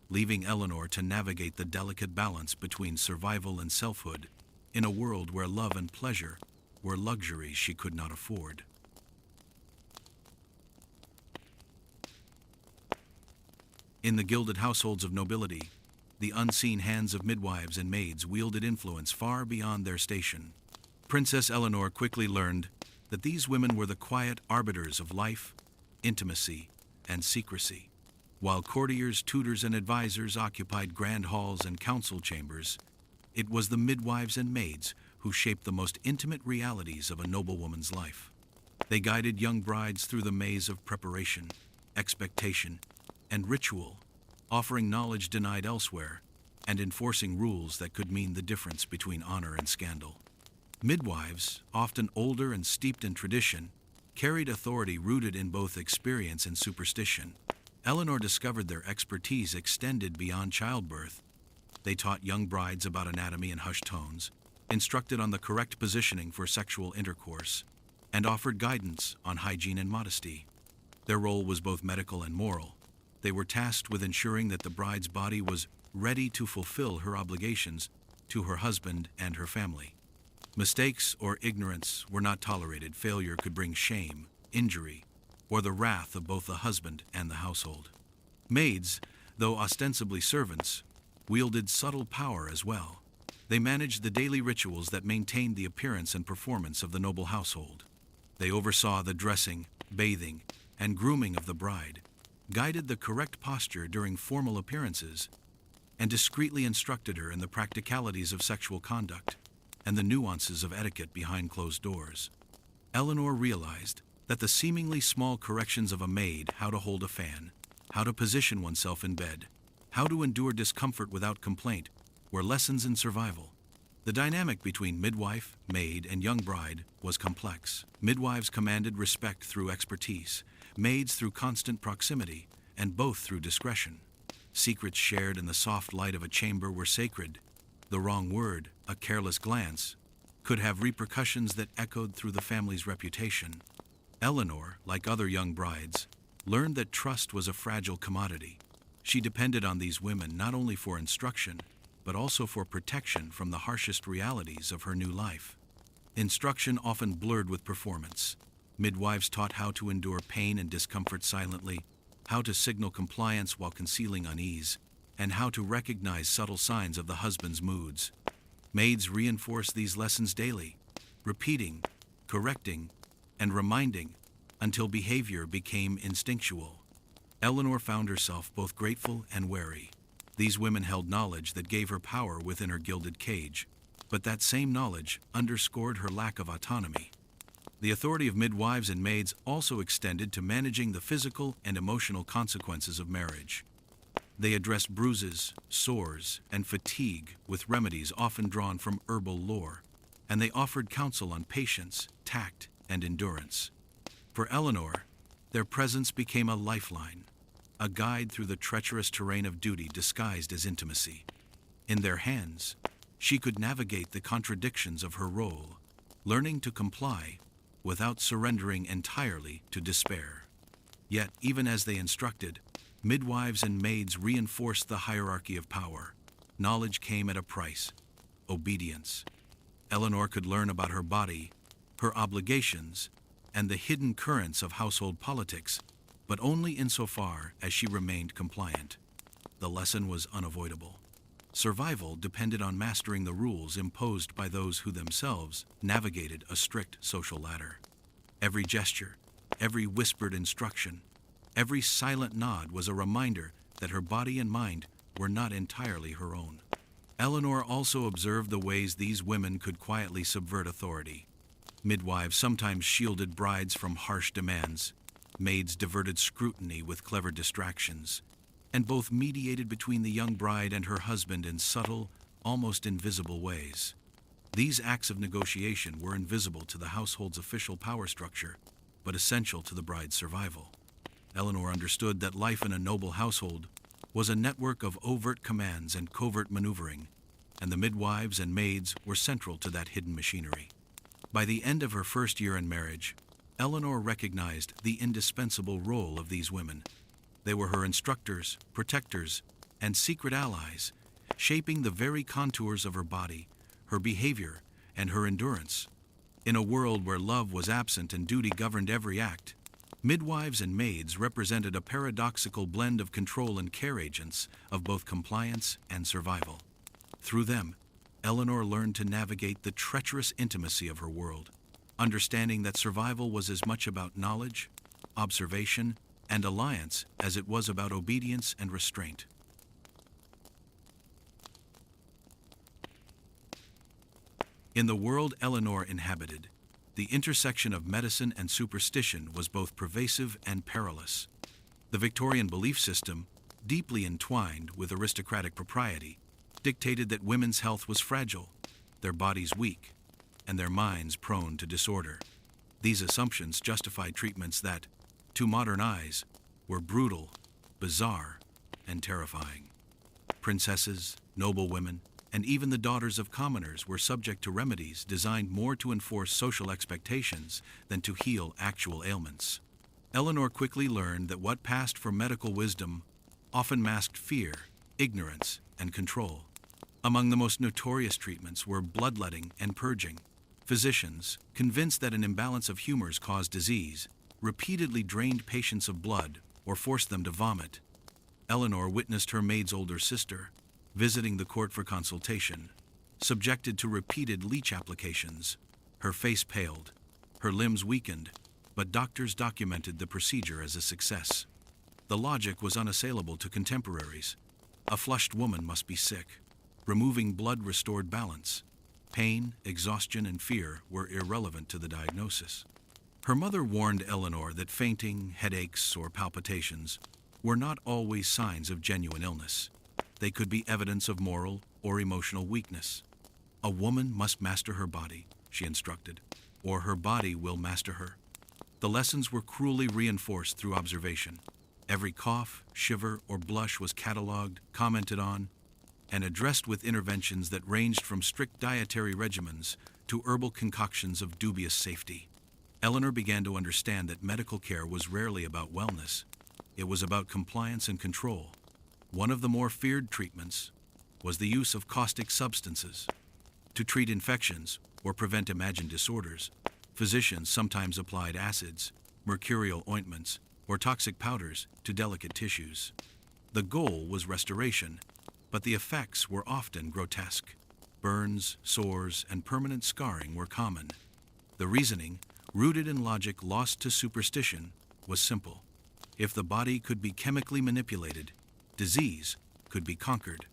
leaving Eleanor to navigate the delicate balance between survival and selfhood in a world where love and pleasure were luxuries she could not afford. In the gilded households of nobility, the unseen hands of midwives and maids wielded influence far beyond their station. Princess Eleanor quickly learned that these women were the quiet arbiters of life, intimacy, and secrecy. While courtiers, tutors, and advisors occupied grand halls and council chambers, it was the midwives and maids who shaped the most intimate realities of a noblewoman's life. They guided young brides through the maze of preparation, expectation, and ritual, offering knowledge denied elsewhere and enforcing rules that could mean the difference between honor and scandal. Midwives, often older and steeped in tradition, carried authority rooted in both experience and superstition. Eleanor discovered their expertise extended beyond childbirth. They taught young brides about anatomy in hushed tones, instructed on the correct positioning for sexual intercourse, and offered guidance on hygiene and modesty. Their role was both medical and moral. They were tasked with ensuring that the bride's body was ready to fulfill her obligations to her husband and her family. Mistakes or ignorance were not tolerated. Failure could bring shame, injury, or the wrath of both the husband and the household. Maids, though ostensibly servants, wielded subtle power as well. They managed the daily rituals that maintained the appearance and performance of the noble household. They oversaw the dressing, bathing, and grooming of the bride, guided the correct posture during formal appearances, and discreetly instructed her in the practicalities of sexual conduct and the nuances of etiquette behind closed doors. Eleanor realized that the seemingly small corrections of a maid, how to hold a fan, how to position oneself in bed, how to endure discomfort without complaint, were lessons in survival. The dynamic between midwife, maid, and young bride was complex. Midwives commanded respect through expertise, maids through constant proximity, and both through discretion. Secrets shared in the soft light of a chamber were sacred. The wrong word, a careless glance, could have repercussions that echoed through the family's reputation. Eleanor, like other young brides, learned that trust was a fragile commodity. She depended on these women not only for instruction, but also for protection from the harshest realities of her new life. Instruction often blurred with performance. Midwives taught how to endure pain and discomfort silently, how to signal compliance while concealing unease, and how to recognize subtle signs of the husband's moods. Maids reinforced these lessons daily, repeating, correcting, and reminding until behavior became instinctual. Eleanor found herself both grateful and wary. These women held knowledge that gave her power within her gilded cage, but that same knowledge underscored her lack of autonomy. The authority of midwives and maids also extended to managing the physical and emotional consequences of marriage. They addressed bruises, sores, and fatigue with remedies often drawn from herbal lore, and they offered counsel on patience, tact, and endurance. For Eleanor, their presence became a lifeline, a guide through the treacherous terrain of duty disguised as intimacy. In their hands, she could navigate the contradictions of her role, learning to comply without surrendering entirely to despair. Yet, even as they instructed, midwives and maids reinforced the hierarchy of power. Knowledge came at a price: obedience. Eleanor could learn about her body, her obligations, and the hidden currents of household politics, but only insofar as she remained compliant. The lesson was unavoidable. Survival depended on mastering the rules imposed by those who themselves navigated a strict social ladder. Every gesture, every whispered instruction, every silent nod was a reminder that her body and mind were not entirely her own. Eleanor also observed the ways these women could quietly subvert authority. Midwives sometimes shielded brides from harsh demands, maids diverted scrutiny with clever distractions, and both mediated between the young bride and her husband in subtle, almost invisible ways. These acts of negotiation were invisible to the household's official power structure, but essential to the bride's survival. Eleanor understood that life in a noble household was a network of overt commands and covert maneuvering, and the midwives and maids were central to that hidden machinery. By the end of her first year in marriage, Eleanor recognized the indispensable role of these women. They were her instructors, protectors, and secret allies, shaping the very contours of her body, her behavior, and her endurance. In a world where love was absent and duty governed every act, midwives and maids represented a paradoxical blend of control and care agents of both compliance and survival. Through them, Eleanor learned to navigate the treacherous intimacy of her world, understanding that survival was as much about knowledge, observation, and alliance as it was about obedience and restraint. In the world Eleanor inhabited, the intersection of medicine and superstition was both pervasive and perilous. The Victorian belief system, deeply entwined with aristocratic propriety, dictated that women's health was fragile, their bodies weak, and their minds prone to disorder. These assumptions justified treatments that, to modern eyes, were brutal, bizarre, and terrifying. Princesses, noblewomen, and even the daughters of commoners were subject to remedies designed more to enforce social expectations than to heal actual ailments. Eleanor quickly learned that what passed for medical wisdom often masked fear, ignorance, and control. Among the most notorious treatments were bloodletting and purging. Physicians, convinced that an imbalance of humors caused disease, repeatedly drained patients of blood or forced them to vomit. Eleanor witnessed her maid's older sister, visiting the court for consultation, subjected to repeated leech applications. Her face paled, her limbs weakened, but doctors documented the procedure as a success. The logic was unassailable to contemporaries. A flushed woman must be sick. Removing blood restored balance. Pain, exhaustion, and fear were irrelevant to the diagnosis. Her mother warned Eleanor that fainting, headaches, or palpitations were not always signs of genuine illness. They could be evidence of moral or emotional weakness. A woman must master her body, she instructed, or her body will master her. The lessons were cruelly reinforced through observation. Every cough, shiver, or blush was catalogued, commented on, and addressed with interventions that ranged from strict dietary regimens to herbal concoctions of dubious safety. Eleanor began to understand that medical care was rarely about wellness. It was about compliance and control. One of the more feared treatments was the use of caustic substances. To treat infections or prevent imagined disorders, physicians sometimes applied acids, mercurial ointments, or toxic powders to delicate tissues. The goal was restoration, but the effects were often grotesque. Burns, sores, and permanent scarring were common. The reasoning, rooted in logic lost to superstition, was simple. If the body could be chemically manipulated, disease could be conquered.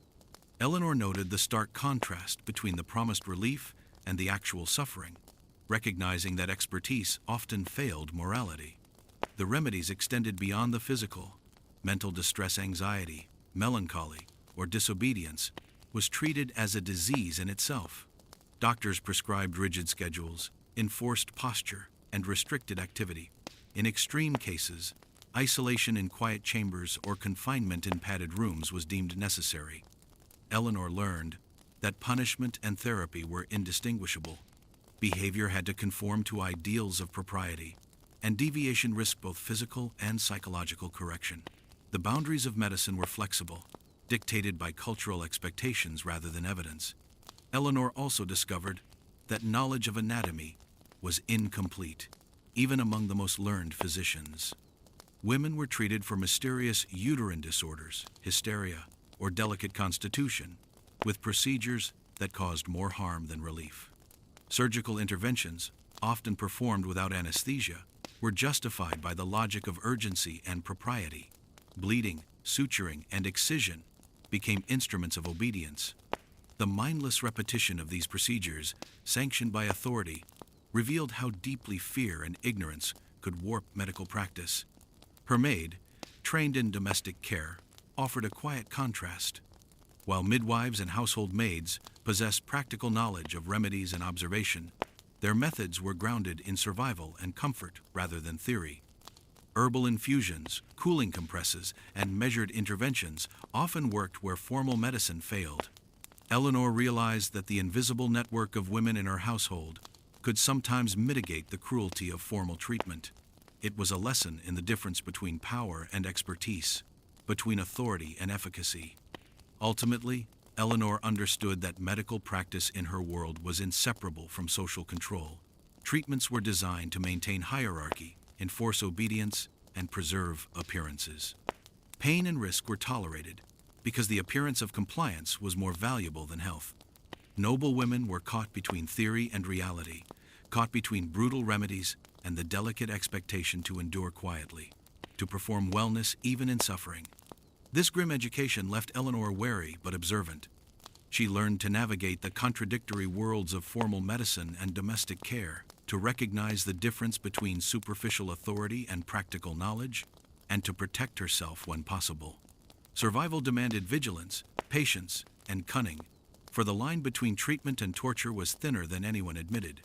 Eleanor noted the stark contrast between the promised relief and the actual suffering, recognizing that expertise often failed morality. The remedies extended beyond the physical. Mental distress, anxiety, melancholy, or disobedience was treated as a disease in itself. Doctors prescribed rigid schedules, enforced posture, and restricted activity. In extreme cases, isolation in quiet chambers or confinement in padded rooms was deemed necessary. Eleanor learned that punishment and therapy were indistinguishable. Behavior had to conform to ideals of propriety, and deviation risked both physical and psychological correction. The boundaries of medicine were flexible, dictated by cultural expectations rather than evidence. Eleanor also discovered that knowledge of anatomy was incomplete, even among the most learned physicians. Women were treated for mysterious uterine disorders, hysteria, or delicate constitution, with procedures that caused more harm than relief. Surgical interventions, often performed without anesthesia, were justified by the logic of urgency and propriety. Bleeding, suturing, and excision became instruments of obedience. The mindless repetition of these procedures, sanctioned by authority, revealed how deeply fear and ignorance could warp medical practice. Her maid, trained in domestic care, offered a quiet contrast. While midwives and household maids possessed practical knowledge of remedies and observation, their methods were grounded in survival and comfort rather than theory. Herbal infusions, cooling compresses, and measured interventions often worked where formal medicine failed. Eleanor realized that the invisible network of women in her household could sometimes mitigate the cruelty of formal treatment. It was a lesson in the difference between power and expertise, between authority and efficacy. Ultimately, Eleanor understood that medical practice in her world was inseparable from social control. Treatments were designed to maintain hierarchy, enforce obedience, and preserve appearances. Pain and risk were tolerated because the appearance of compliance was more valuable than health. Noble women were caught between theory and reality, caught between brutal remedies and the delicate expectation to endure quietly, to perform wellness even in suffering. This grim education left Eleanor wary but observant. She learned to navigate the contradictory worlds of formal medicine and domestic care, to recognize the difference between superficial authority and practical knowledge, and to protect herself when possible. Survival demanded vigilance, patience, and cunning, for the line between treatment and torture was thinner than anyone admitted.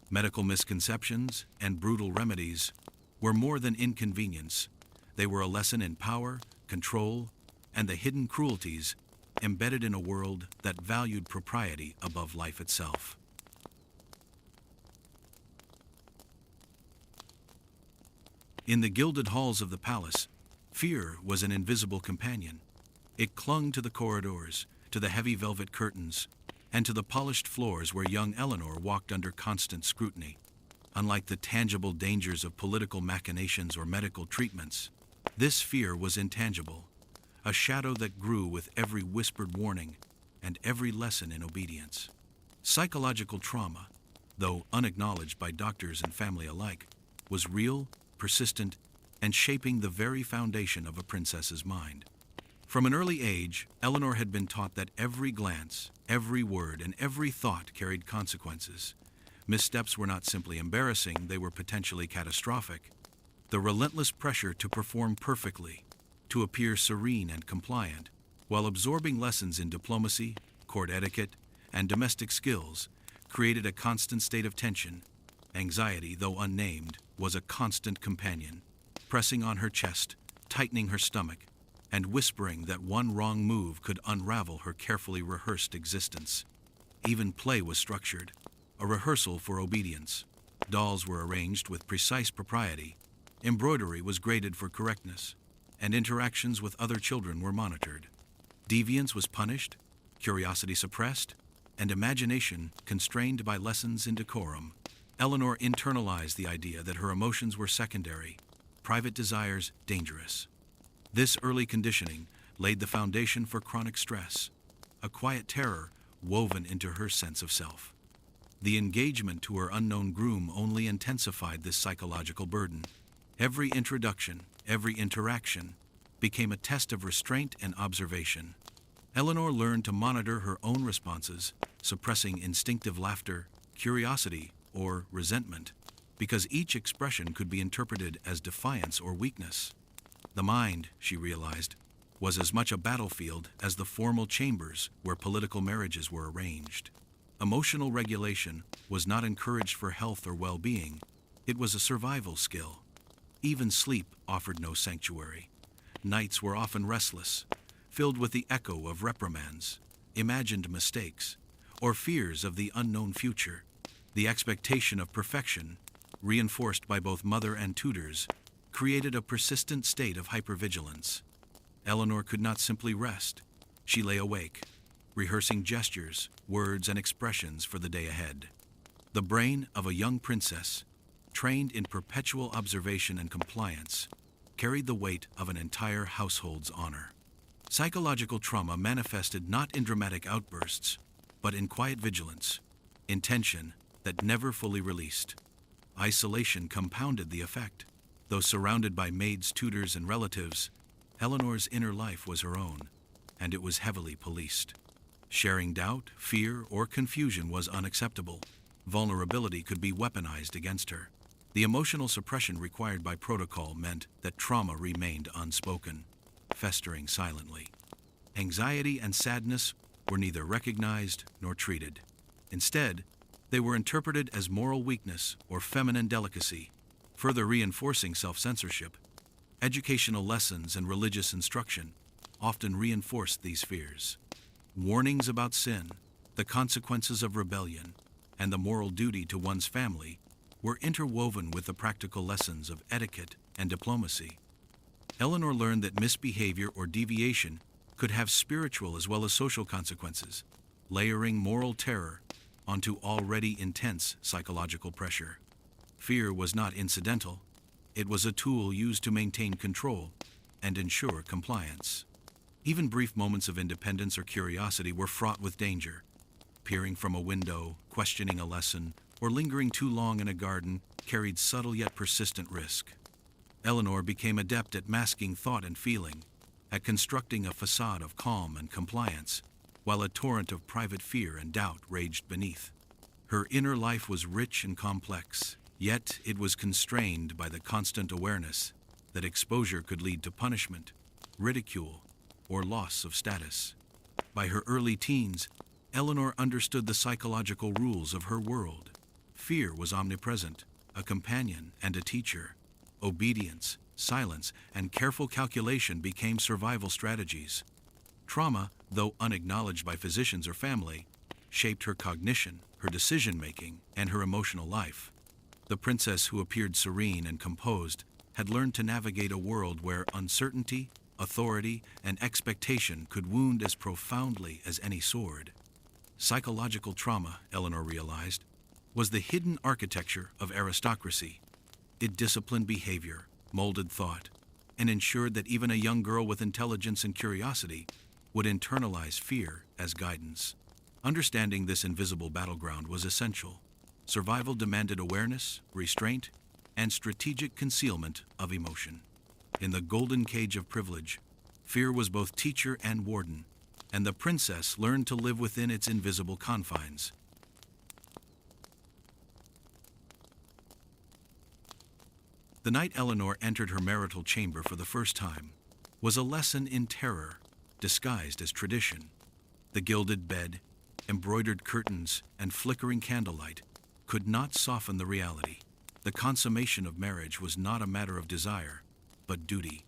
Medical misconceptions and brutal remedies were more than inconvenience. They were a lesson in power, control, and the hidden cruelties embedded in a world that valued propriety above life itself. In the gilded halls of the palace, fear was an invisible companion. It clung to the corridors, to the heavy velvet curtains, and to the polished floors where young Eleanor walked under constant scrutiny. Unlike the tangible dangers of political machinations or medical treatments, this fear was intangible, a shadow that grew with every whispered warning and every lesson in obedience. Psychological trauma, though unacknowledged by doctors and family alike, was real, persistent, and shaping the very foundation of a princess's mind. From an early age, Eleanor had been taught that every glance, every word, and every thought carried consequences. Missteps were not simply embarrassing, they were potentially catastrophic. The relentless pressure to perform perfectly, to appear serene and compliant, while absorbing lessons in diplomacy, court etiquette, and domestic skills, created a constant state of tension. Anxiety, though unnamed, was a constant companion, pressing on her chest, tightening her stomach, and whispering that one wrong move could unravel her carefully rehearsed existence. Even play was structured, a rehearsal for obedience. Dolls were arranged with precise propriety, embroidery was graded for correctness, and interactions with other children were monitored. Deviance was punished, curiosity suppressed, and imagination constrained by lessons in decorum. Eleanor internalized the idea that her emotions were secondary, private desires dangerous. This early conditioning laid the foundation for chronic stress, a quiet terror woven into her sense of self. The engagement to her unknown groom only intensified this psychological burden. Every introduction, every interaction, became a test of restraint and observation. Eleanor learned to monitor her own responses, suppressing instinctive laughter, curiosity, or resentment, because each expression could be interpreted as defiance or weakness. The mind, she realized, was as much a battlefield as the formal chambers where political marriages were arranged. Emotional regulation was not encouraged for health or well-being, it was a survival skill. Even sleep offered no sanctuary. Nights were often restless, filled with the echo of reprimands, imagined mistakes, or fears of the unknown future. The expectation of perfection, reinforced by both mother and tutors, created a persistent state of hypervigilance. Eleanor could not simply rest. She lay awake, rehearsing gestures, words, and expressions for the day ahead. The brain of a young princess, trained in perpetual observation and compliance, carried the weight of an entire household's honor. Psychological trauma manifested not in dramatic outbursts, but in quiet vigilance, in tension that never fully released. Isolation compounded the effect. Though surrounded by maids, tutors, and relatives, Eleanor's inner life was her own, and it was heavily policed. Sharing doubt, fear, or confusion was unacceptable. Vulnerability could be weaponized against her. The emotional suppression required by protocol meant that trauma remained unspoken, festering silently. Anxiety and sadness were neither recognized nor treated. Instead, they were interpreted as moral weakness or feminine delicacy, further reinforcing self-censorship. Educational lessons and religious instruction often reinforced these fears. Warnings about sin, the consequences of rebellion, and the moral duty to one's family were interwoven with the practical lessons of etiquette and diplomacy. Eleanor learned that misbehavior or deviation could have spiritual as well as social consequences, layering moral terror onto already intense psychological pressure. Fear was not incidental. It was a tool used to maintain control and ensure compliance. Even brief moments of independence or curiosity were fraught with danger. Peering from a window, questioning a lesson, or lingering too long in a garden carried subtle yet persistent risk. Eleanor became adept at masking thought and feeling, at constructing a facade of calm and compliance, while a torrent of private fear and doubt raged beneath. Her inner life was rich and complex, yet it was constrained by the constant awareness that exposure could lead to punishment, ridicule, or loss of status. By her early teens, Eleanor understood the psychological rules of her world. Fear was omnipresent, a companion and a teacher. Obedience, silence, and careful calculation became survival strategies. Trauma, though unacknowledged by physicians or family, shaped her cognition, her decision-making, and her emotional life. The princess, who appeared serene and composed, had learned to navigate a world where uncertainty, authority, and expectation could wound as profoundly as any sword. Psychological trauma, Eleanor realized, was the hidden architecture of aristocracy. It disciplined behavior, molded thought, and ensured that even a young girl with intelligence and curiosity would internalize fear as guidance. Understanding this invisible battleground was essential. Survival demanded awareness, restraint, and strategic concealment of emotion. In the golden cage of privilege, fear was both teacher and warden, and the princess learned to live within its invisible confines. The night Eleanor entered her marital chamber for the first time was a lesson in terror, disguised as tradition. The gilded bed, embroidered curtains, and flickering candlelight could not soften the reality. The consummation of marriage was not a matter of desire, but duty.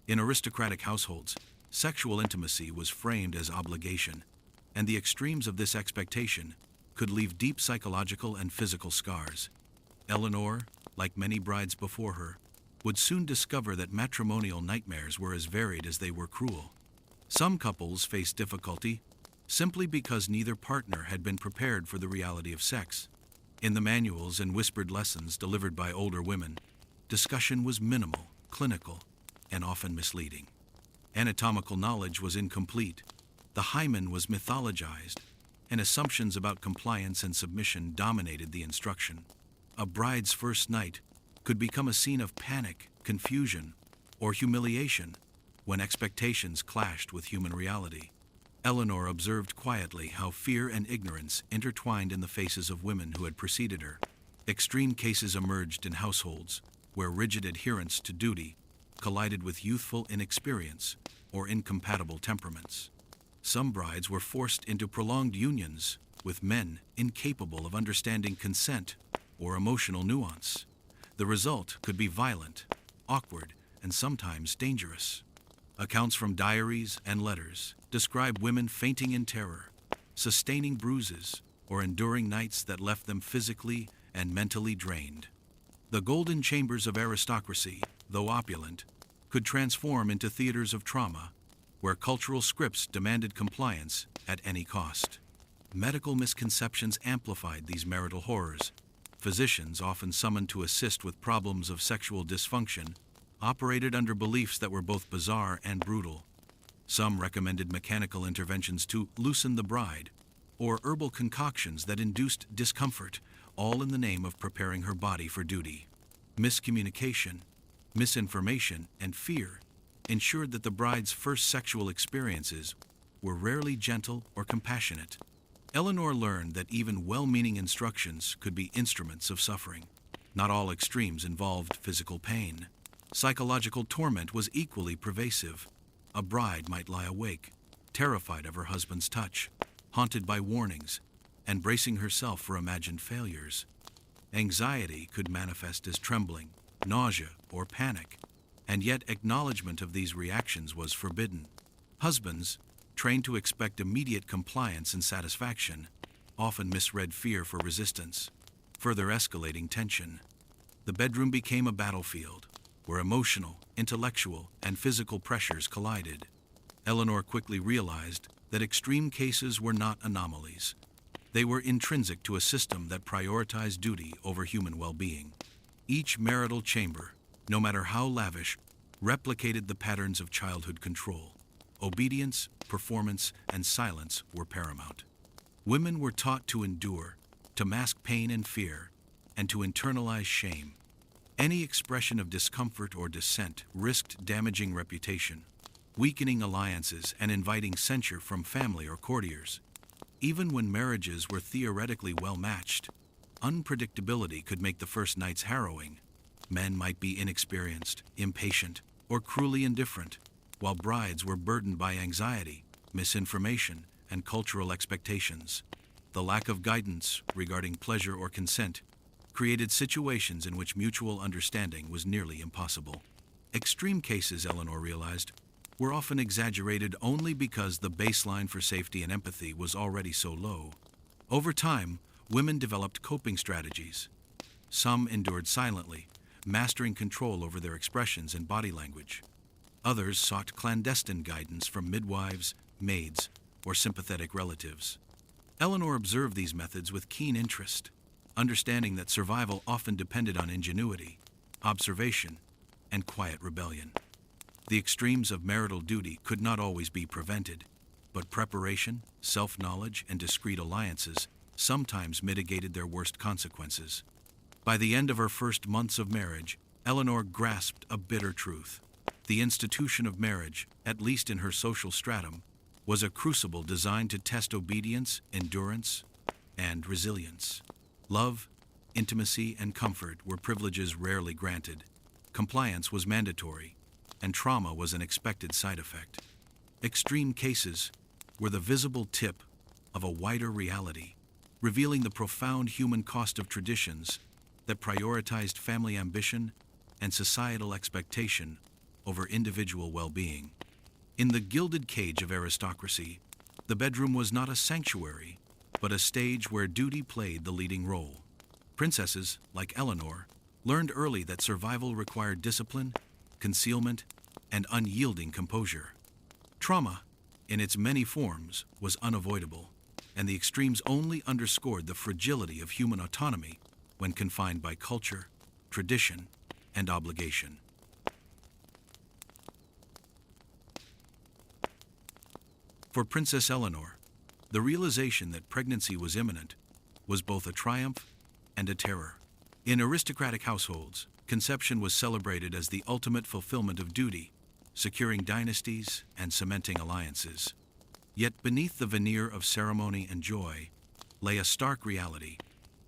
In aristocratic households, sexual intimacy was framed as obligation, and the extremes of this expectation could leave deep psychological and physical scars. Eleanor, like many brides before her, would soon discover that matrimonial nightmares were as varied as they were cruel. Some couples faced difficulty simply because neither partner had been prepared for the reality of sex. In the manuals and whispered lessons delivered by older women, discussion was minimal, clinical, and often misleading. Anatomical knowledge was incomplete, the hymen was mythologized, and assumptions about compliance and submission dominated the instruction. A bride's first night could become a scene of panic, confusion, or humiliation when expectations clashed with human reality. Eleanor observed quietly how fear and ignorance intertwined in the faces of women who had preceded her. Extreme cases emerged in households where rigid adherence to duty collided with youthful inexperience or incompatible temperaments. Some brides were forced into prolonged unions with men incapable of understanding consent or emotional nuance. The result could be violent, awkward, and sometimes dangerous. Accounts from diaries and letters describe women fainting in terror, sustaining bruises, or enduring nights that left them physically and mentally drained. The golden chambers of aristocracy, though opulent, could transform into theaters of trauma, where cultural scripts demanded compliance at any cost. Medical misconceptions amplified these marital horrors. Physicians, often summoned to assist with problems of sexual dysfunction, operated under beliefs that were both bizarre and brutal. Some recommended mechanical interventions to loosen the bride, or herbal concoctions that induced discomfort, all in the name of preparing her body for duty. Miscommunication, misinformation, and fear ensured that the bride's first sexual experiences were rarely gentle or compassionate. Eleanor learned that even well-meaning instructions could be instruments of suffering. Not all extremes involved physical pain. Psychological torment was equally pervasive. A bride might lie awake, terrified of her husband's touch, haunted by warnings, and bracing herself for imagined failures. Anxiety could manifest as trembling, nausea, or panic, and yet acknowledgement of these reactions was forbidden. Husbands, trained to expect immediate compliance and satisfaction, often misread fear for resistance, further escalating tension. The bedroom became a battlefield, where emotional, intellectual, and physical pressures collided. Eleanor quickly realized that extreme cases were not anomalies. They were intrinsic to a system that prioritized duty over human well-being. Each marital chamber, no matter how lavish, replicated the patterns of childhood control. Obedience, performance, and silence were paramount. Women were taught to endure, to mask pain and fear, and to internalize shame. Any expression of discomfort or dissent risked damaging reputation, weakening alliances, and inviting censure from family or courtiers. Even when marriages were theoretically well-matched, unpredictability could make the first nights harrowing. Men might be inexperienced, impatient, or cruelly indifferent, while brides were burdened by anxiety, misinformation, and cultural expectations. The lack of guidance regarding pleasure or consent created situations in which mutual understanding was nearly impossible. Extreme cases, Eleanor realized, were often exaggerated only because the baseline for safety and empathy was already so low. Over time, women developed coping strategies. Some endured silently, mastering control over their expressions and body language. Others sought clandestine guidance from midwives, maids, or sympathetic relatives. Eleanor observed these methods with keen interest. understanding that survival often depended on ingenuity, observation, and quiet rebellion. The extremes of marital duty could not always be prevented, but preparation, self-knowledge, and discreet alliances sometimes mitigated their worst consequences. By the end of her first months of marriage, Eleanor grasped a bitter truth. The institution of marriage, at least in her social stratum, was a crucible designed to test obedience, endurance, and resilience. Love, intimacy, and comfort were privileges rarely granted. Compliance was mandatory, and trauma was an expected side effect. Extreme cases were the visible tip of a wider reality, revealing the profound human cost of traditions that prioritized family ambition and societal expectation over individual well-being. In the gilded cage of aristocracy, the bedroom was not a sanctuary, but a stage where duty played the leading role. Princesses, like Eleanor, learned early that survival required discipline, concealment, and unyielding composure. Trauma, in its many forms, was unavoidable, and the extremes only underscored the fragility of human autonomy when confined by culture, tradition, and obligation. For Princess Eleanor, the realization that pregnancy was imminent was both a triumph and a terror. In aristocratic households, conception was celebrated as the ultimate fulfillment of duty, securing dynasties and cementing alliances. Yet beneath the veneer of ceremony and joy lay a stark reality.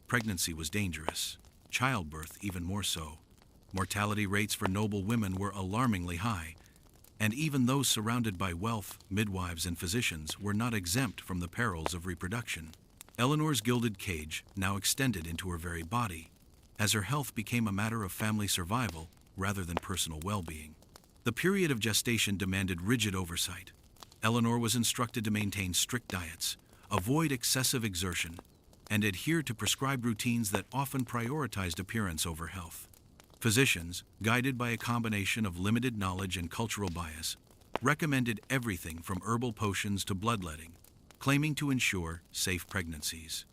Pregnancy was dangerous, childbirth even more so. Mortality rates for noble women were alarmingly high, and even those surrounded by wealth, midwives, and physicians were not exempt from the perils of reproduction. Eleanor's gilded cage now extended into her very body, as her health became a matter of family survival rather than personal well-being. The period of gestation demanded rigid oversight. Eleanor was instructed to maintain strict diets, avoid excessive exertion, and adhere to prescribed routines that often prioritized appearance over health. Physicians, guided by a combination of limited knowledge and cultural bias, recommended everything from herbal potions to bloodletting, claiming to ensure safe pregnancies.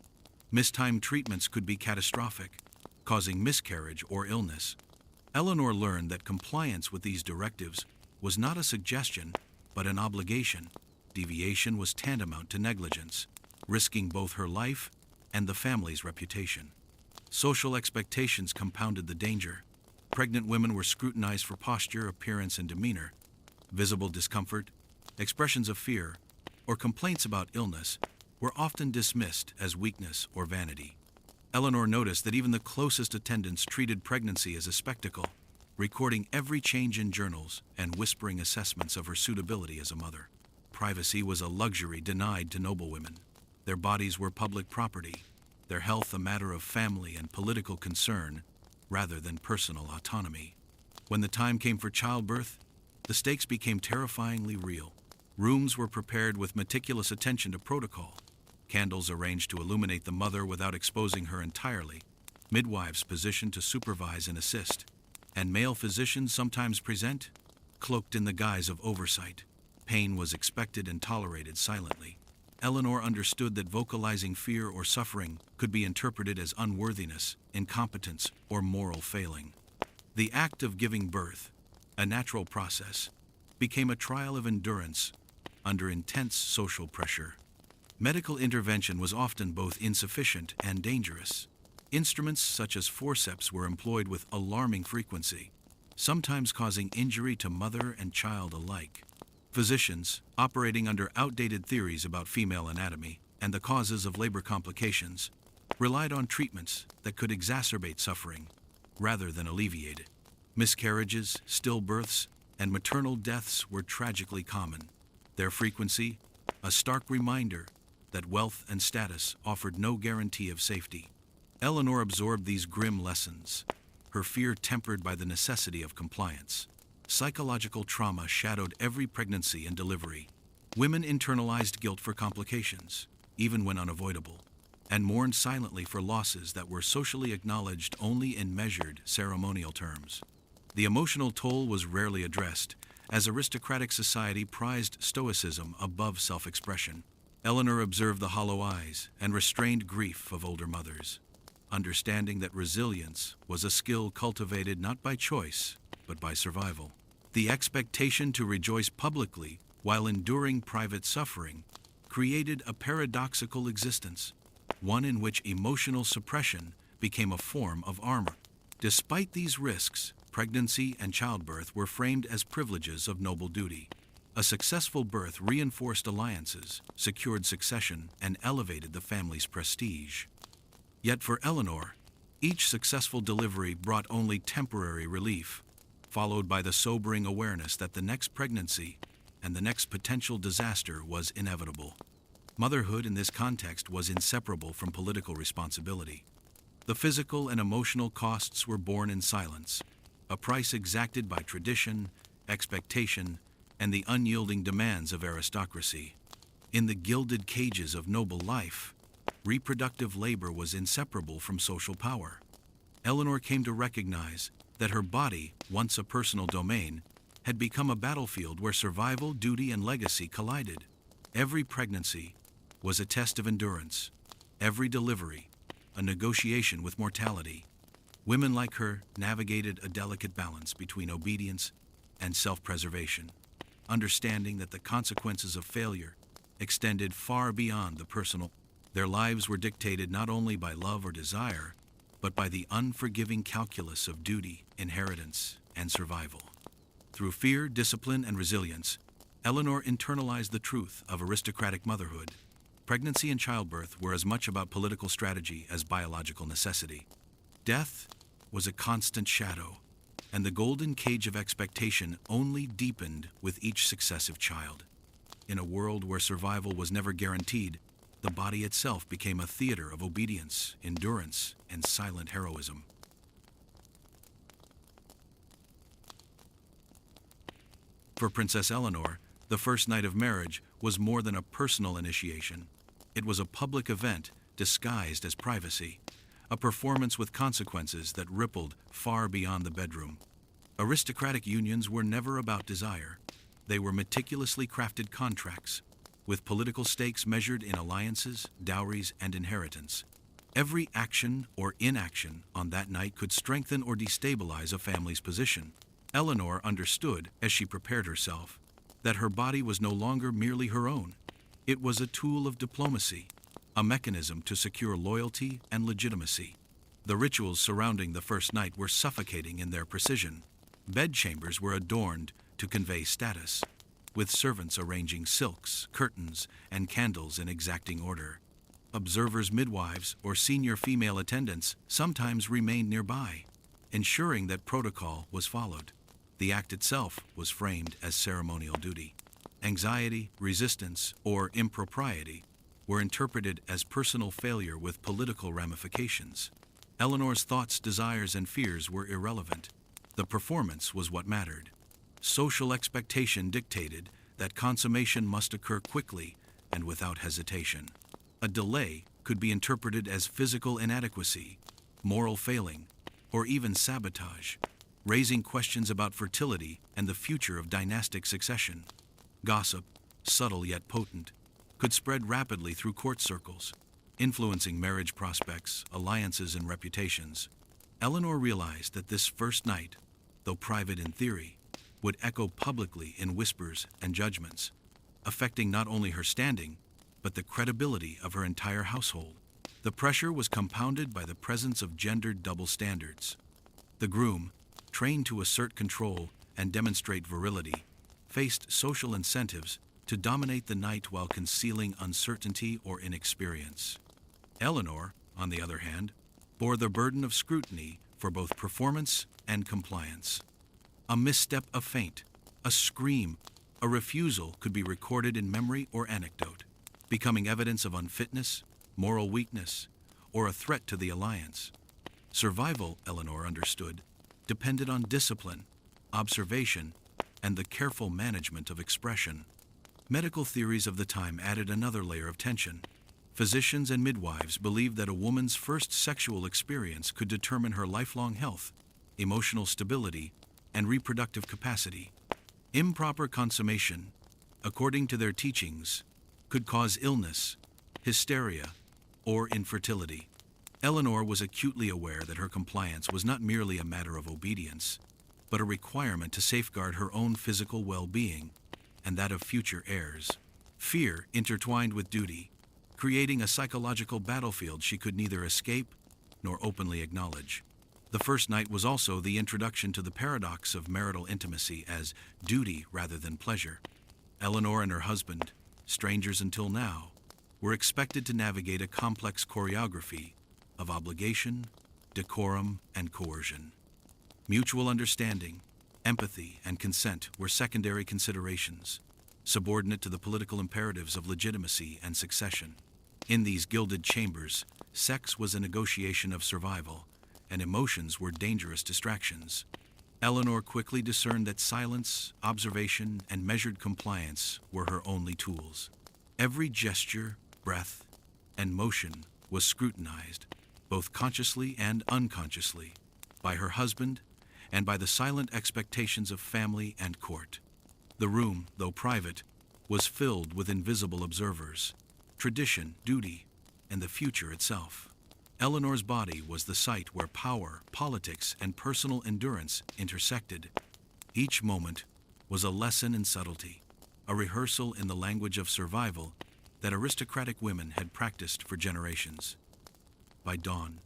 Mistimed treatments could be catastrophic, causing miscarriage or illness. Eleanor learned that compliance with these directives was not a suggestion, but an obligation. Deviation was tantamount to negligence, risking both her life and the family's reputation. Social expectations compounded the danger. Pregnant women were scrutinized for posture, appearance, and demeanor. Visible discomfort, expressions of fear, or complaints about illness were often dismissed as weakness or vanity. Eleanor noticed that even the closest attendants treated pregnancy as a spectacle, recording every change in journals and whispering assessments of her suitability as a mother. Privacy was a luxury denied to noblewomen. Their bodies were public property, their health a matter of family and political concern, rather than personal autonomy. When the time came for childbirth, the stakes became terrifyingly real. Rooms were prepared with meticulous attention to protocol, candles arranged to illuminate the mother without exposing her entirely, midwives positioned to supervise and assist, and male physicians sometimes present, cloaked in the guise of oversight. Pain was expected and tolerated silently. Eleanor understood that vocalizing fear or suffering could be interpreted as unworthiness, incompetence, or moral failing. The act of giving birth, a natural process, became a trial of endurance under intense social pressure. Medical intervention was often both insufficient and dangerous. Instruments such as forceps were employed with alarming frequency, sometimes causing injury to mother and child alike. Physicians, operating under outdated theories about female anatomy and the causes of labor complications, relied on treatments that could exacerbate suffering rather than alleviate it. Miscarriages, stillbirths, and maternal deaths were tragically common. Their frequency, a stark reminder that wealth and status offered no guarantee of safety. Eleanor absorbed these grim lessons, her fear tempered by the necessity of compliance. Psychological trauma shadowed every pregnancy and delivery. Women internalized guilt for complications, even when unavoidable, and mourned silently for losses that were socially acknowledged only in measured, ceremonial terms. The emotional toll was rarely addressed, as aristocratic society prized stoicism above self-expression. Eleanor observed the hollow eyes and restrained grief of older mothers. understanding that resilience was a skill cultivated not by choice, but by survival. The expectation to rejoice publicly while enduring private suffering created a paradoxical existence, one in which emotional suppression became a form of armor. Despite these risks, pregnancy and childbirth were framed as privileges of noble duty. A successful birth reinforced alliances, secured succession, and elevated the family's prestige. Yet for Eleanor, each successful delivery brought only temporary relief, followed by the sobering awareness that the next pregnancy and the next potential disaster was inevitable. Motherhood in this context was inseparable from political responsibility. The physical and emotional costs were borne in silence, a price exacted by tradition, expectation, and the unyielding demands of aristocracy. In the gilded cages of noble life, reproductive labor was inseparable from social power. Eleanor came to recognize that her body, once a personal domain, had become a battlefield where survival, duty, and legacy collided. Every pregnancy was a test of endurance, every delivery a negotiation with mortality. Women like her navigated a delicate balance between obedience and self-preservation, understanding that the consequences of failure extended far beyond the personal. Their lives were dictated not only by love or desire, but by the unforgiving calculus of duty, inheritance, and survival. Through fear, discipline, and resilience, Eleanor internalized the truth of aristocratic motherhood. Pregnancy and childbirth were as much about political strategy as biological necessity. Death was a constant shadow, and the golden cage of expectation only deepened with each successive child. In a world where survival was never guaranteed, the body itself became a theater of obedience, endurance, and silent heroism. For Princess Eleanor, the first night of marriage was more than a personal initiation. It was a public event disguised as privacy, a performance with consequences that rippled far beyond the bedroom. Aristocratic unions were never about desire. They were meticulously crafted contracts, with political stakes measured in alliances, dowries, and inheritance. Every action or inaction on that night could strengthen or destabilize a family's position. Eleanor understood, as she prepared herself, that her body was no longer merely her own. It was a tool of diplomacy, a mechanism to secure loyalty and legitimacy. The rituals surrounding the first night were suffocating in their precision. Bedchambers were adorned to convey status, with servants arranging silks, curtains, and candles in exacting order. Observers, midwives, or senior female attendants sometimes remained nearby, ensuring that protocol was followed. The act itself was framed as ceremonial duty. Anxiety, resistance, or impropriety were interpreted as personal failure with political ramifications. Eleanor's thoughts, desires, and fears were irrelevant. The performance was what mattered. Social expectation dictated that consummation must occur quickly and without hesitation. A delay could be interpreted as physical inadequacy, moral failing, or even sabotage, raising questions about fertility and the future of dynastic succession. Gossip, subtle yet potent, could spread rapidly through court circles, influencing marriage prospects, alliances, and reputations. Eleanor realized that this first night, though private in theory, would echo publicly in whispers and judgments, affecting not only her standing, but the credibility of her entire household. The pressure was compounded by the presence of gendered double standards. The groom, trained to assert control and demonstrate virility, faced social incentives to dominate the night while concealing uncertainty or inexperience. Eleanor, on the other hand, bore the burden of scrutiny for both performance and compliance. A misstep, a feint, a scream, a refusal could be recorded in memory or anecdote, becoming evidence of unfitness, moral weakness, or a threat to the alliance. Survival, Eleanor understood, depended on discipline, observation, and the careful management of expression. Medical theories of the time added another layer of tension. Physicians and midwives believed that a woman's first sexual experience could determine her lifelong health, emotional stability, and reproductive capacity. Improper consummation, according to their teachings, could cause illness, hysteria, or infertility. Eleanor was acutely aware that her compliance was not merely a matter of obedience, but a requirement to safeguard her own physical well-being and that of future heirs. Fear intertwined with duty, creating a psychological battlefield she could neither escape nor openly acknowledge. The first night was also the introduction to the paradox of marital intimacy as duty rather than pleasure. Eleanor and her husband, strangers until now, were expected to navigate a complex choreography of obligation, decorum, and coercion. Mutual understanding, empathy, and consent were secondary considerations, subordinate to the political imperatives of legitimacy and succession. In these gilded chambers, sex was a negotiation of survival, and emotions were dangerous distractions. Eleanor quickly discerned that silence, observation, and measured compliance were her only tools. Every gesture, breath, and motion was scrutinized, both consciously and unconsciously, by her husband and by the silent expectations of family and court. The room, though private, was filled with invisible observers, tradition, duty, and the future itself. Eleanor's body was the site where power, politics, and personal endurance intersected. Each moment was a lesson in subtlety, a rehearsal in the language of survival that aristocratic women had practiced for generations. By dawn,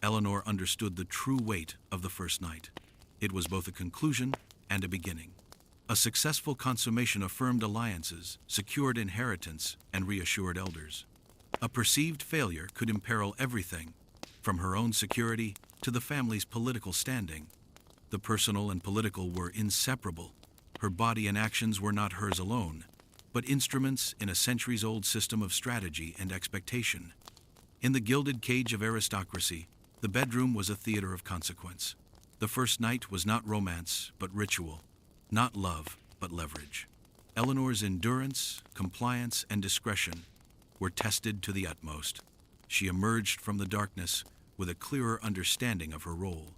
Eleanor understood the true weight of the first night. It was both a conclusion and a beginning. A successful consummation affirmed alliances, secured inheritance, and reassured elders. A perceived failure could imperil everything, from her own security to the family's political standing. The personal and political were inseparable. Her body and actions were not hers alone, but instruments in a centuries-old system of strategy and expectation. In the gilded cage of aristocracy, the bedroom was a theater of consequence. The first night was not romance, but ritual, not love, but leverage. Eleanor's endurance, compliance, and discretion were tested to the utmost. She emerged from the darkness with a clearer understanding of her role.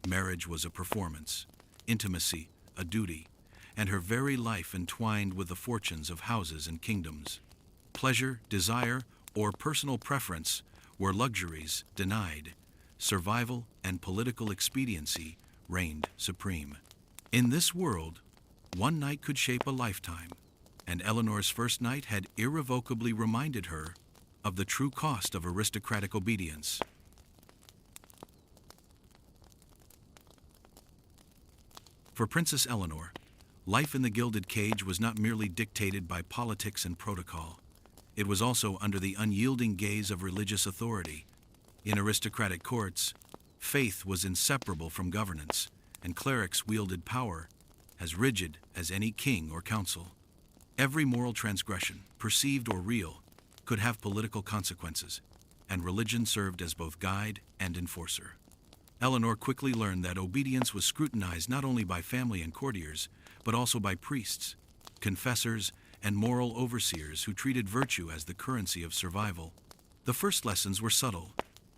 Marriage was a performance, intimacy a duty, and her very life entwined with the fortunes of houses and kingdoms. Pleasure, desire, or personal preference were luxuries denied. Survival and political expediency reigned supreme. In this world, one night could shape a lifetime, and Eleanor's first night had irrevocably reminded her of the true cost of aristocratic obedience. For Princess Eleanor, life in the gilded cage was not merely dictated by politics and protocol. It was also under the unyielding gaze of religious authority. In aristocratic courts, faith was inseparable from governance, and clerics wielded power as rigid as any king or council. Every moral transgression, perceived or real, could have political consequences, and religion served as both guide and enforcer. Eleanor quickly learned that obedience was scrutinized not only by family and courtiers, but also by priests, confessors, and moral overseers who treated virtue as the currency of survival. The first lessons were subtle.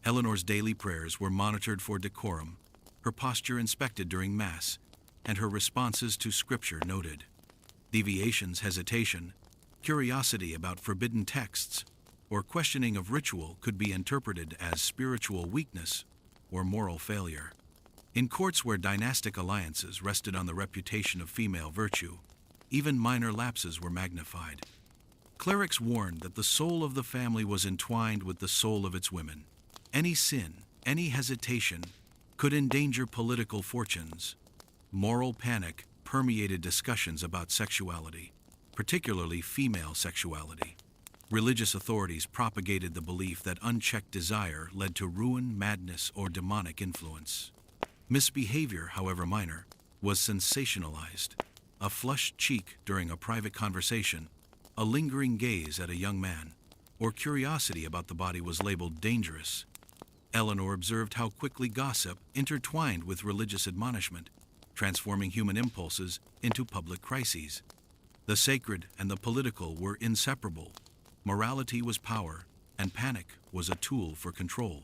Eleanor's daily prayers were monitored for decorum, her posture inspected during Mass, and her responses to Scripture noted. Deviations, hesitation, curiosity about forbidden texts, or questioning of ritual could be interpreted as spiritual weakness or moral failure. In courts where dynastic alliances rested on the reputation of female virtue, even minor lapses were magnified. Clerics warned that the soul of the family was entwined with the soul of its women. Any sin, any hesitation, could endanger political fortunes. Moral panic permeated discussions about sexuality, particularly female sexuality. Religious authorities propagated the belief that unchecked desire led to ruin, madness, or demonic influence. Misbehavior, however minor, was sensationalized. A flushed cheek during a private conversation, a lingering gaze at a young man, or curiosity about the body was labeled dangerous. Eleanor observed how quickly gossip intertwined with religious admonishment, transforming human impulses into public crises. The sacred and the political were inseparable. Morality was power, and panic was a tool for control.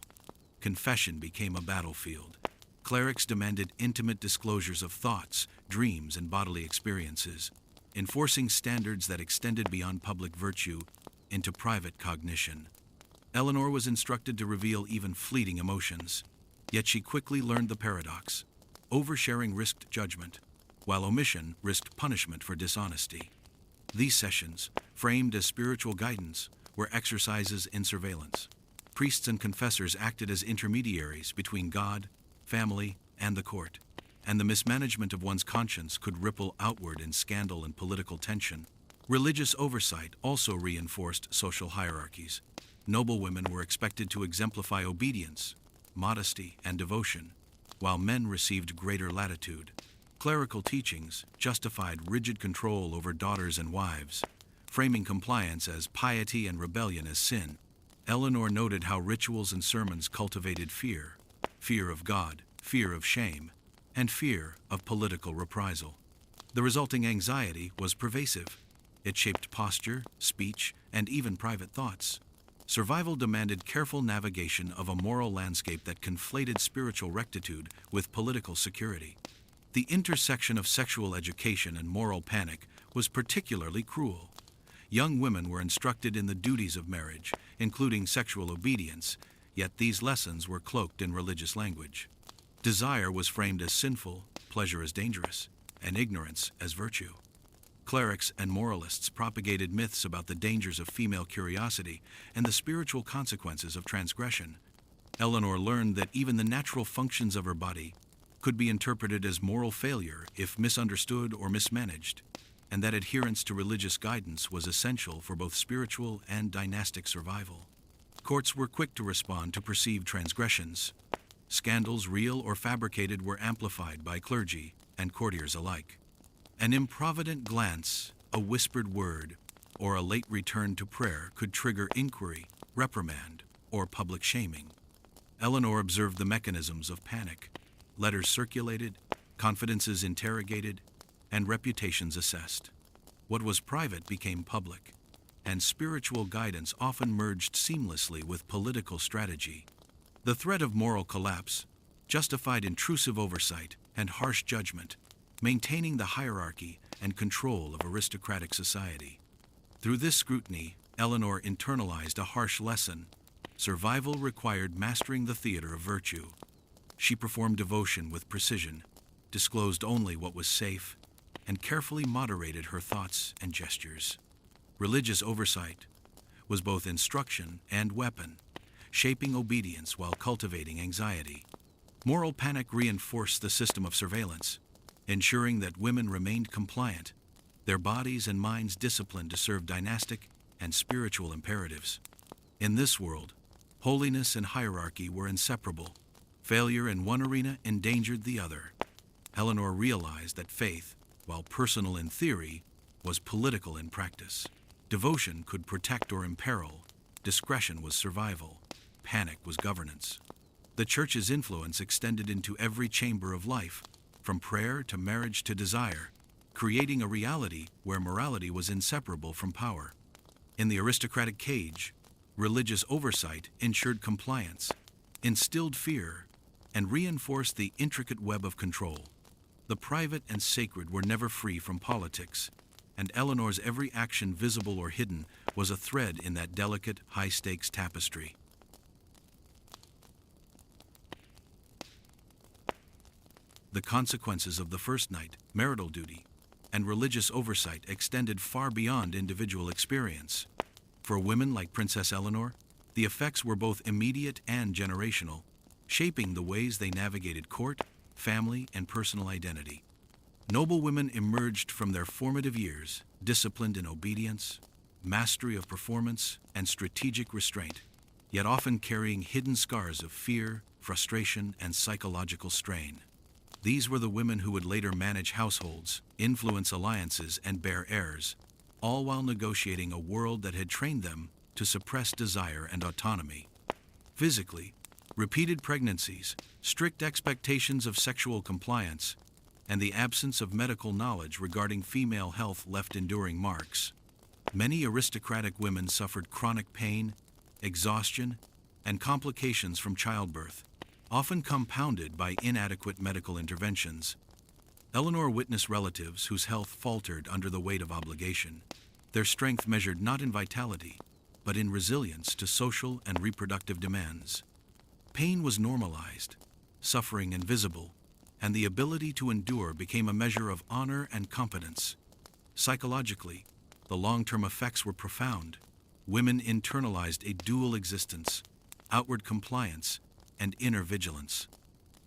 Confession became a battlefield. Clerics demanded intimate disclosures of thoughts, dreams, and bodily experiences, enforcing standards that extended beyond public virtue into private cognition. Eleanor was instructed to reveal even fleeting emotions, yet she quickly learned the paradox. Oversharing risked judgment, while omission risked punishment for dishonesty. These sessions, framed as spiritual guidance, were exercises in surveillance. Priests and confessors acted as intermediaries between God, family, and the court, and the mismanagement of one's conscience could ripple outward in scandal and political tension. Religious oversight also reinforced social hierarchies. Noblewomen were expected to exemplify obedience, modesty, and devotion, while men received greater latitude. Clerical teachings justified rigid control over daughters and wives, framing compliance as piety and rebellion as sin. Eleanor noted how rituals and sermons cultivated fear of God, fear of shame, and fear of political reprisal. The resulting anxiety was pervasive. It shaped posture, speech, and even private thoughts. Survival demanded careful navigation of a moral landscape that conflated spiritual rectitude with political security. The intersection of sexual education and moral panic was particularly cruel. Young women were instructed in the duties of marriage, including sexual obedience, yet these lessons were cloaked in religious language. Desire was framed as sinful, pleasure as dangerous, and ignorance as virtue. Clerics and moralists propagated myths about the dangers of female curiosity and the spiritual consequences of transgression. Eleanor learned that even the natural functions of her body could be interpreted as moral failure if misunderstood or mismanaged, and that adherence to religious guidance was essential for both spiritual and dynastic survival. Courts were quick to respond to perceived transgressions. Scandals, real or fabricated, were amplified by clergy and courtiers alike. An improvident glance, a whispered word, or a late return to prayer could trigger inquiry, reprimand, or public shaming. Eleanor observed the mechanisms of panic. Letters circulated, confidences interrogated, and reputations assessed. What was private became public, and spiritual guidance often merged seamlessly with political strategy. The threat of moral collapse justified intrusive oversight and harsh judgment, maintaining the hierarchy and control of aristocratic society. Through this scrutiny, Eleanor internalized a harsh lesson. Survival required mastering the theater of virtue. She performed devotion with precision, disclosed only what was safe, and carefully moderated her thoughts and gestures. Religious oversight was both instruction and weapon, shaping obedience while cultivating anxiety. Moral panic reinforced the system of surveillance, ensuring that women remained compliant, their bodies and minds disciplined to serve dynastic and spiritual imperatives. In this world, holiness and hierarchy were inseparable. Failure in one arena endangered the other. Eleanor realized that faith, while personal in theory, was political in practice. Devotion could protect or imperil. Discretion was survival. Panic was governance. The Church's influence extended into every chamber of life, from prayer to marriage to desire, creating a reality where morality was inseparable from power. In the aristocratic cage, religious oversight ensured compliance, instilled fear, and reinforced the intricate web of control. The private and sacred were never free from politics, and Eleanor's every action, visible or hidden, was a thread in that delicate, high-stakes tapestry. The consequences of the first night, marital duty, and religious oversight extended far beyond individual experience. For women like Princess Eleanor, the effects were both immediate and generational, shaping the ways they navigated court, family, and personal identity. Noble women emerged from their formative years, disciplined in obedience, mastery of performance, and strategic restraint, yet often carrying hidden scars of fear, frustration, and psychological strain. These were the women who would later manage households, influence alliances, and bear heirs, all while negotiating a world that had trained them to suppress desire and autonomy. Physically, repeated pregnancies, strict expectations of sexual compliance, and the absence of medical knowledge regarding female health left enduring marks. Many aristocratic women suffered chronic pain, exhaustion, and complications from childbirth, often compounded by inadequate medical interventions. Eleanor witnessed relatives whose health faltered under the weight of obligation, their strength measured not in vitality, but in resilience to social and reproductive demands. Pain was normalized, suffering invisible, and the ability to endure became a measure of honor and competence. Psychologically, the long-term effects were profound. Women internalized a dual existence, outward compliance, and inner vigilance.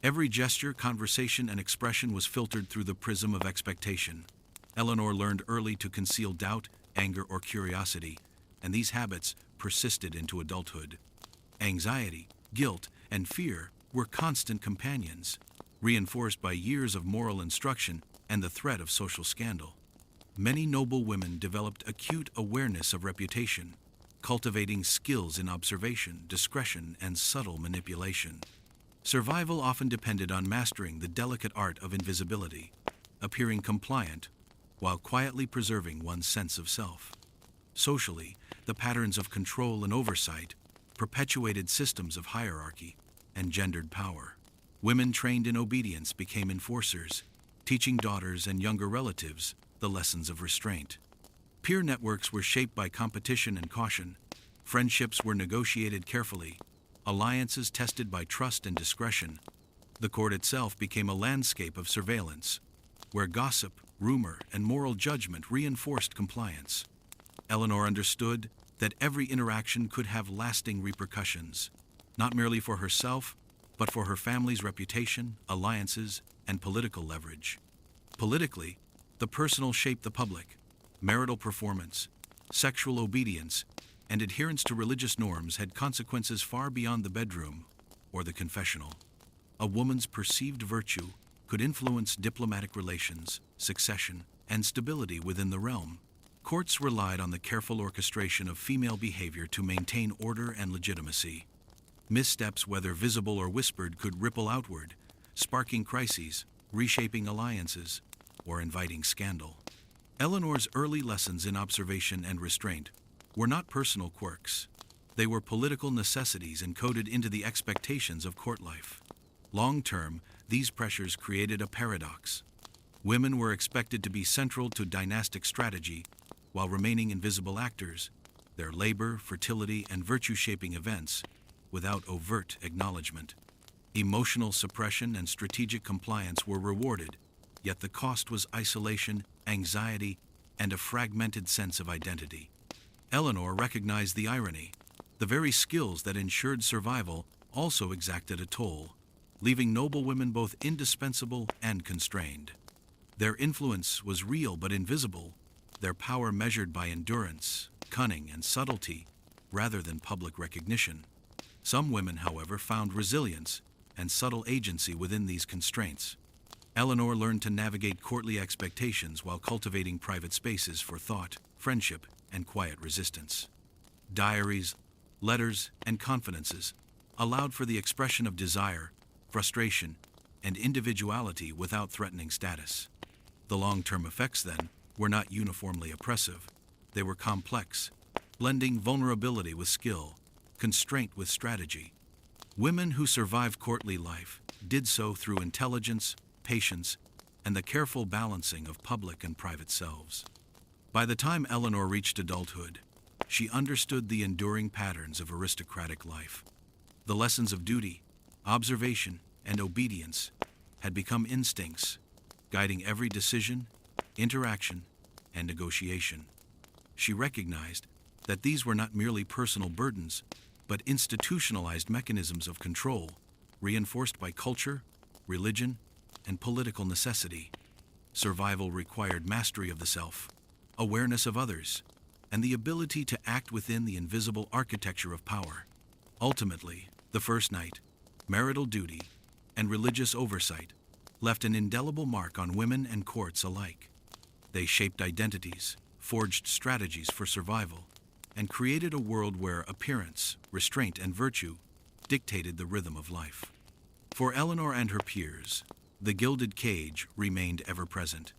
Every gesture, conversation, and expression was filtered through the prism of expectation. Eleanor learned early to conceal doubt, anger, or curiosity, and these habits persisted into adulthood. Anxiety, guilt, and fear were constant companions, reinforced by years of moral instruction and the threat of social scandal. Many noble women developed acute awareness of reputation, cultivating skills in observation, discretion, and subtle manipulation. Survival often depended on mastering the delicate art of invisibility, appearing compliant while quietly preserving one's sense of self. Socially, the patterns of control and oversight perpetuated systems of hierarchy and gendered power. Women trained in obedience became enforcers, teaching daughters and younger relatives the lessons of restraint. Peer networks were shaped by competition and caution. Friendships were negotiated carefully, alliances tested by trust and discretion. The court itself became a landscape of surveillance, where gossip, rumor, and moral judgment reinforced compliance. Eleanor understood that every interaction could have lasting repercussions, not merely for herself, but for her family's reputation, alliances, and political leverage. Politically, the personal shaped the public. Marital performance, sexual obedience, and adherence to religious norms had consequences far beyond the bedroom or the confessional. A woman's perceived virtue could influence diplomatic relations, succession, and stability within the realm. Courts relied on the careful orchestration of female behavior to maintain order and legitimacy. Missteps, whether visible or whispered, could ripple outward, sparking crises, reshaping alliances, or inviting scandal. Eleanor's early lessons in observation and restraint were not personal quirks. They were political necessities encoded into the expectations of court life. Long-term, these pressures created a paradox. Women were expected to be central to dynastic strategy while remaining invisible actors, their labor, fertility, and virtue-shaping events, without overt acknowledgement. Emotional suppression and strategic compliance were rewarded, yet the cost was isolation, anxiety, and a fragmented sense of identity. Eleanor recognized the irony. The very skills that ensured survival also exacted a toll, leaving noble women both indispensable and constrained. Their influence was real but invisible, their power measured by endurance, cunning, and subtlety, rather than public recognition. Some women, however, found resilience and subtle agency within these constraints. Eleanor learned to navigate courtly expectations while cultivating private spaces for thought, friendship, and quiet resistance. Diaries, letters, and confidences allowed for the expression of desire, frustration, and individuality without threatening status. The long-term effects, then, were not uniformly oppressive. They were complex, blending vulnerability with skill, constraint with strategy. Women who survived courtly life did so through intelligence, patience, and the careful balancing of public and private selves. By the time Eleanor reached adulthood, she understood the enduring patterns of aristocratic life. The lessons of duty, observation, and obedience had become instincts, guiding every decision, interaction, and negotiation. She recognized that these were not merely personal burdens, but institutionalized mechanisms of control, reinforced by culture, religion, and political necessity. Survival required mastery of the self, awareness of others, and the ability to act within the invisible architecture of power. Ultimately, the first night, marital duty, and religious oversight left an indelible mark on women and courts alike. They shaped identities, forged strategies for survival, and created a world where appearance, restraint, and virtue dictated the rhythm of life. For Eleanor and her peers, the gilded cage remained ever present.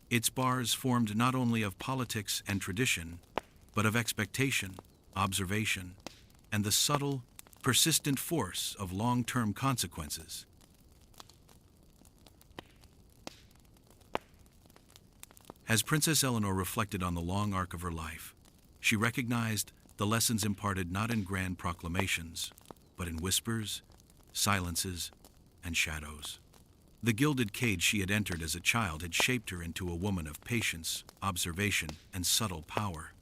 Its bars formed not only of politics and tradition, but of expectation, observation, and the subtle, persistent force of long-term consequences. As Princess Eleanor reflected on the long arc of her life, she recognized the lessons imparted not in grand proclamations, but in whispers, silences, and shadows. The gilded cage she had entered as a child had shaped her into a woman of patience, observation, and subtle power.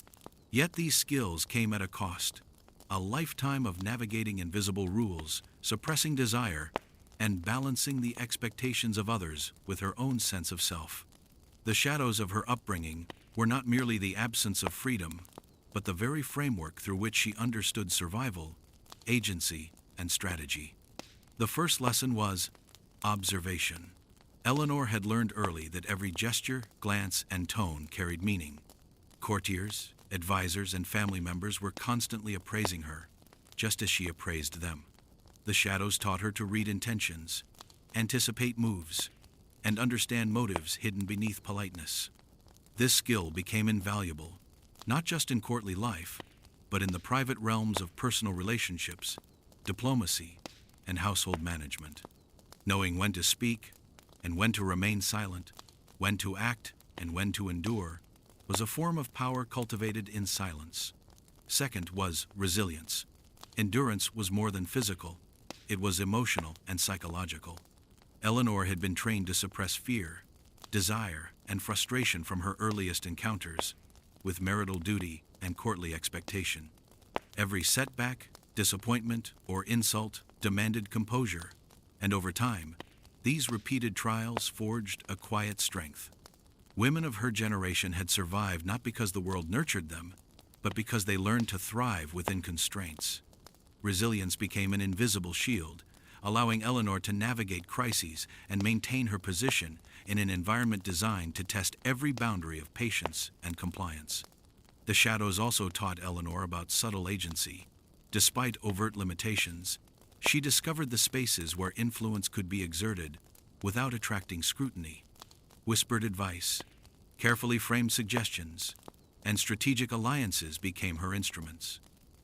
Yet these skills came at a cost, a lifetime of navigating invisible rules, suppressing desire, and balancing the expectations of others with her own sense of self. The shadows of her upbringing were not merely the absence of freedom, but the very framework through which she understood survival, agency, and strategy. The first lesson was observation. Eleanor had learned early that every gesture, glance, and tone carried meaning. Courtiers, advisors, and family members were constantly appraising her, just as she appraised them. The shadows taught her to read intentions, anticipate moves, and understand motives hidden beneath politeness. This skill became invaluable, not just in courtly life, but in the private realms of personal relationships, diplomacy, and household management. Knowing when to speak and when to remain silent, when to act and when to endure, was a form of power cultivated in silence. Second was resilience. Endurance was more than physical, it was emotional and psychological. Eleanor had been trained to suppress fear, desire, and frustration from her earliest encounters with marital duty and courtly expectation. Every setback, disappointment, or insult demanded composure, and over time, these repeated trials forged a quiet strength. Women of her generation had survived not because the world nurtured them, but because they learned to thrive within constraints. Resilience became an invisible shield, allowing Eleanor to navigate crises and maintain her position in an environment designed to test every boundary of patience and compliance. The shadows also taught Eleanor about subtle agency. Despite overt limitations, she discovered the spaces where influence could be exerted without attracting scrutiny. Whispered advice, carefully framed suggestions, and strategic alliances became her instruments.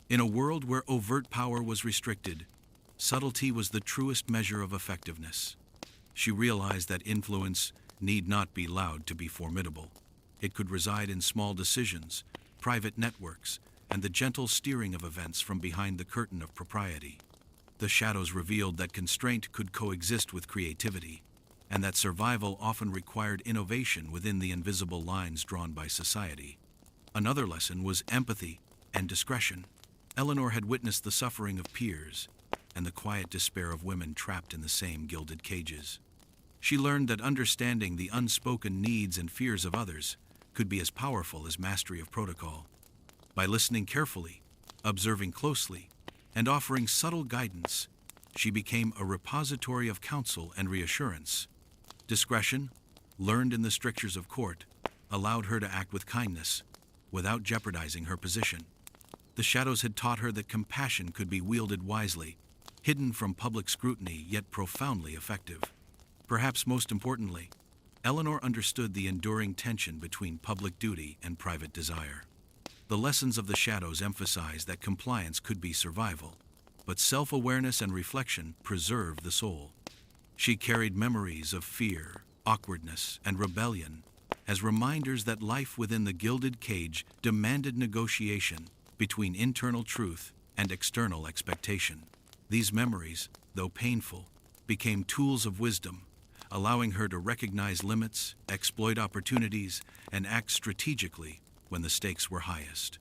In a world where overt power was restricted, subtlety was the truest measure of effectiveness. She realized that influence need not be loud to be formidable. It could reside in small decisions, private networks, and the gentle steering of events from behind the curtain of propriety. The shadows revealed that constraint could coexist with creativity, and that survival often required innovation within the invisible lines drawn by society. Another lesson was empathy and discretion. Eleanor had witnessed the suffering of peers and the quiet despair of women trapped in the same gilded cages. She learned that understanding the unspoken needs and fears of others could be as powerful as mastery of protocol. By listening carefully, observing closely, and offering subtle guidance, she became a repository of counsel and reassurance. Discretion, learned in the strictures of court, allowed her to act with kindness, without jeopardizing her position. The shadows had taught her that compassion could be wielded wisely, hidden from public scrutiny yet profoundly effective. Perhaps most importantly, Eleanor understood the enduring tension between public duty and private desire. The lessons of the shadows emphasized that compliance could be survival, but self-awareness and reflection preserved the soul. She carried memories of fear, awkwardness, and rebellion as reminders that life within the gilded cage demanded negotiation between internal truth and external expectation. These memories, though painful, became tools of wisdom, allowing her to recognize limits, exploit opportunities, and act strategically when the stakes were highest.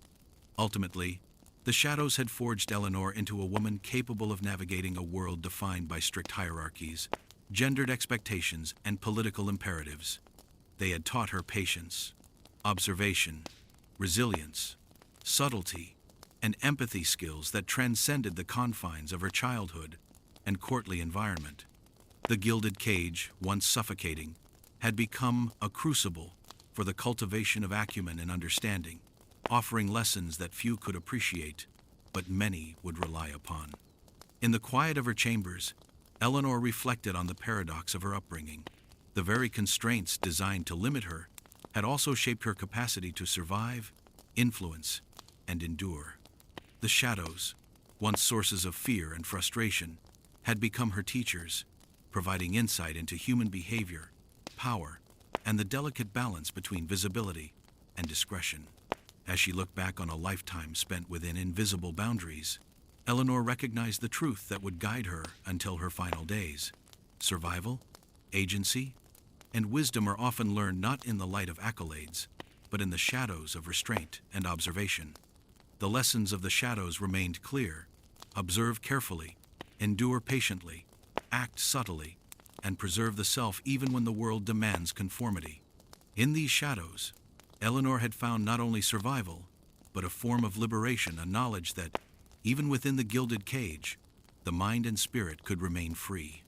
Ultimately, the shadows had forged Eleanor into a woman capable of navigating a world defined by strict hierarchies, gendered expectations, and political imperatives. They had taught her patience, observation, resilience, subtlety, and empathy skills that transcended the confines of her childhood and courtly environment. The gilded cage, once suffocating, had become a crucible for the cultivation of acumen and understanding, offering lessons that few could appreciate, but many would rely upon. In the quiet of her chambers, Eleanor reflected on the paradox of her upbringing. The very constraints designed to limit her had also shaped her capacity to survive, influence, and endure. The shadows, once sources of fear and frustration, had become her teachers, providing insight into human behavior, power, and the delicate balance between visibility and discretion. As she looked back on a lifetime spent within invisible boundaries, Eleanor recognized the truth that would guide her until her final days. Survival, agency, and wisdom are often learned not in the light of accolades, but in the shadows of restraint and observation. The lessons of the shadows remained clear: observe carefully, endure patiently, act subtly, and preserve the self even when the world demands conformity. In these shadows, Eleanor had found not only survival, but a form of liberation, a knowledge that, even within the gilded cage, the mind and spirit could remain free.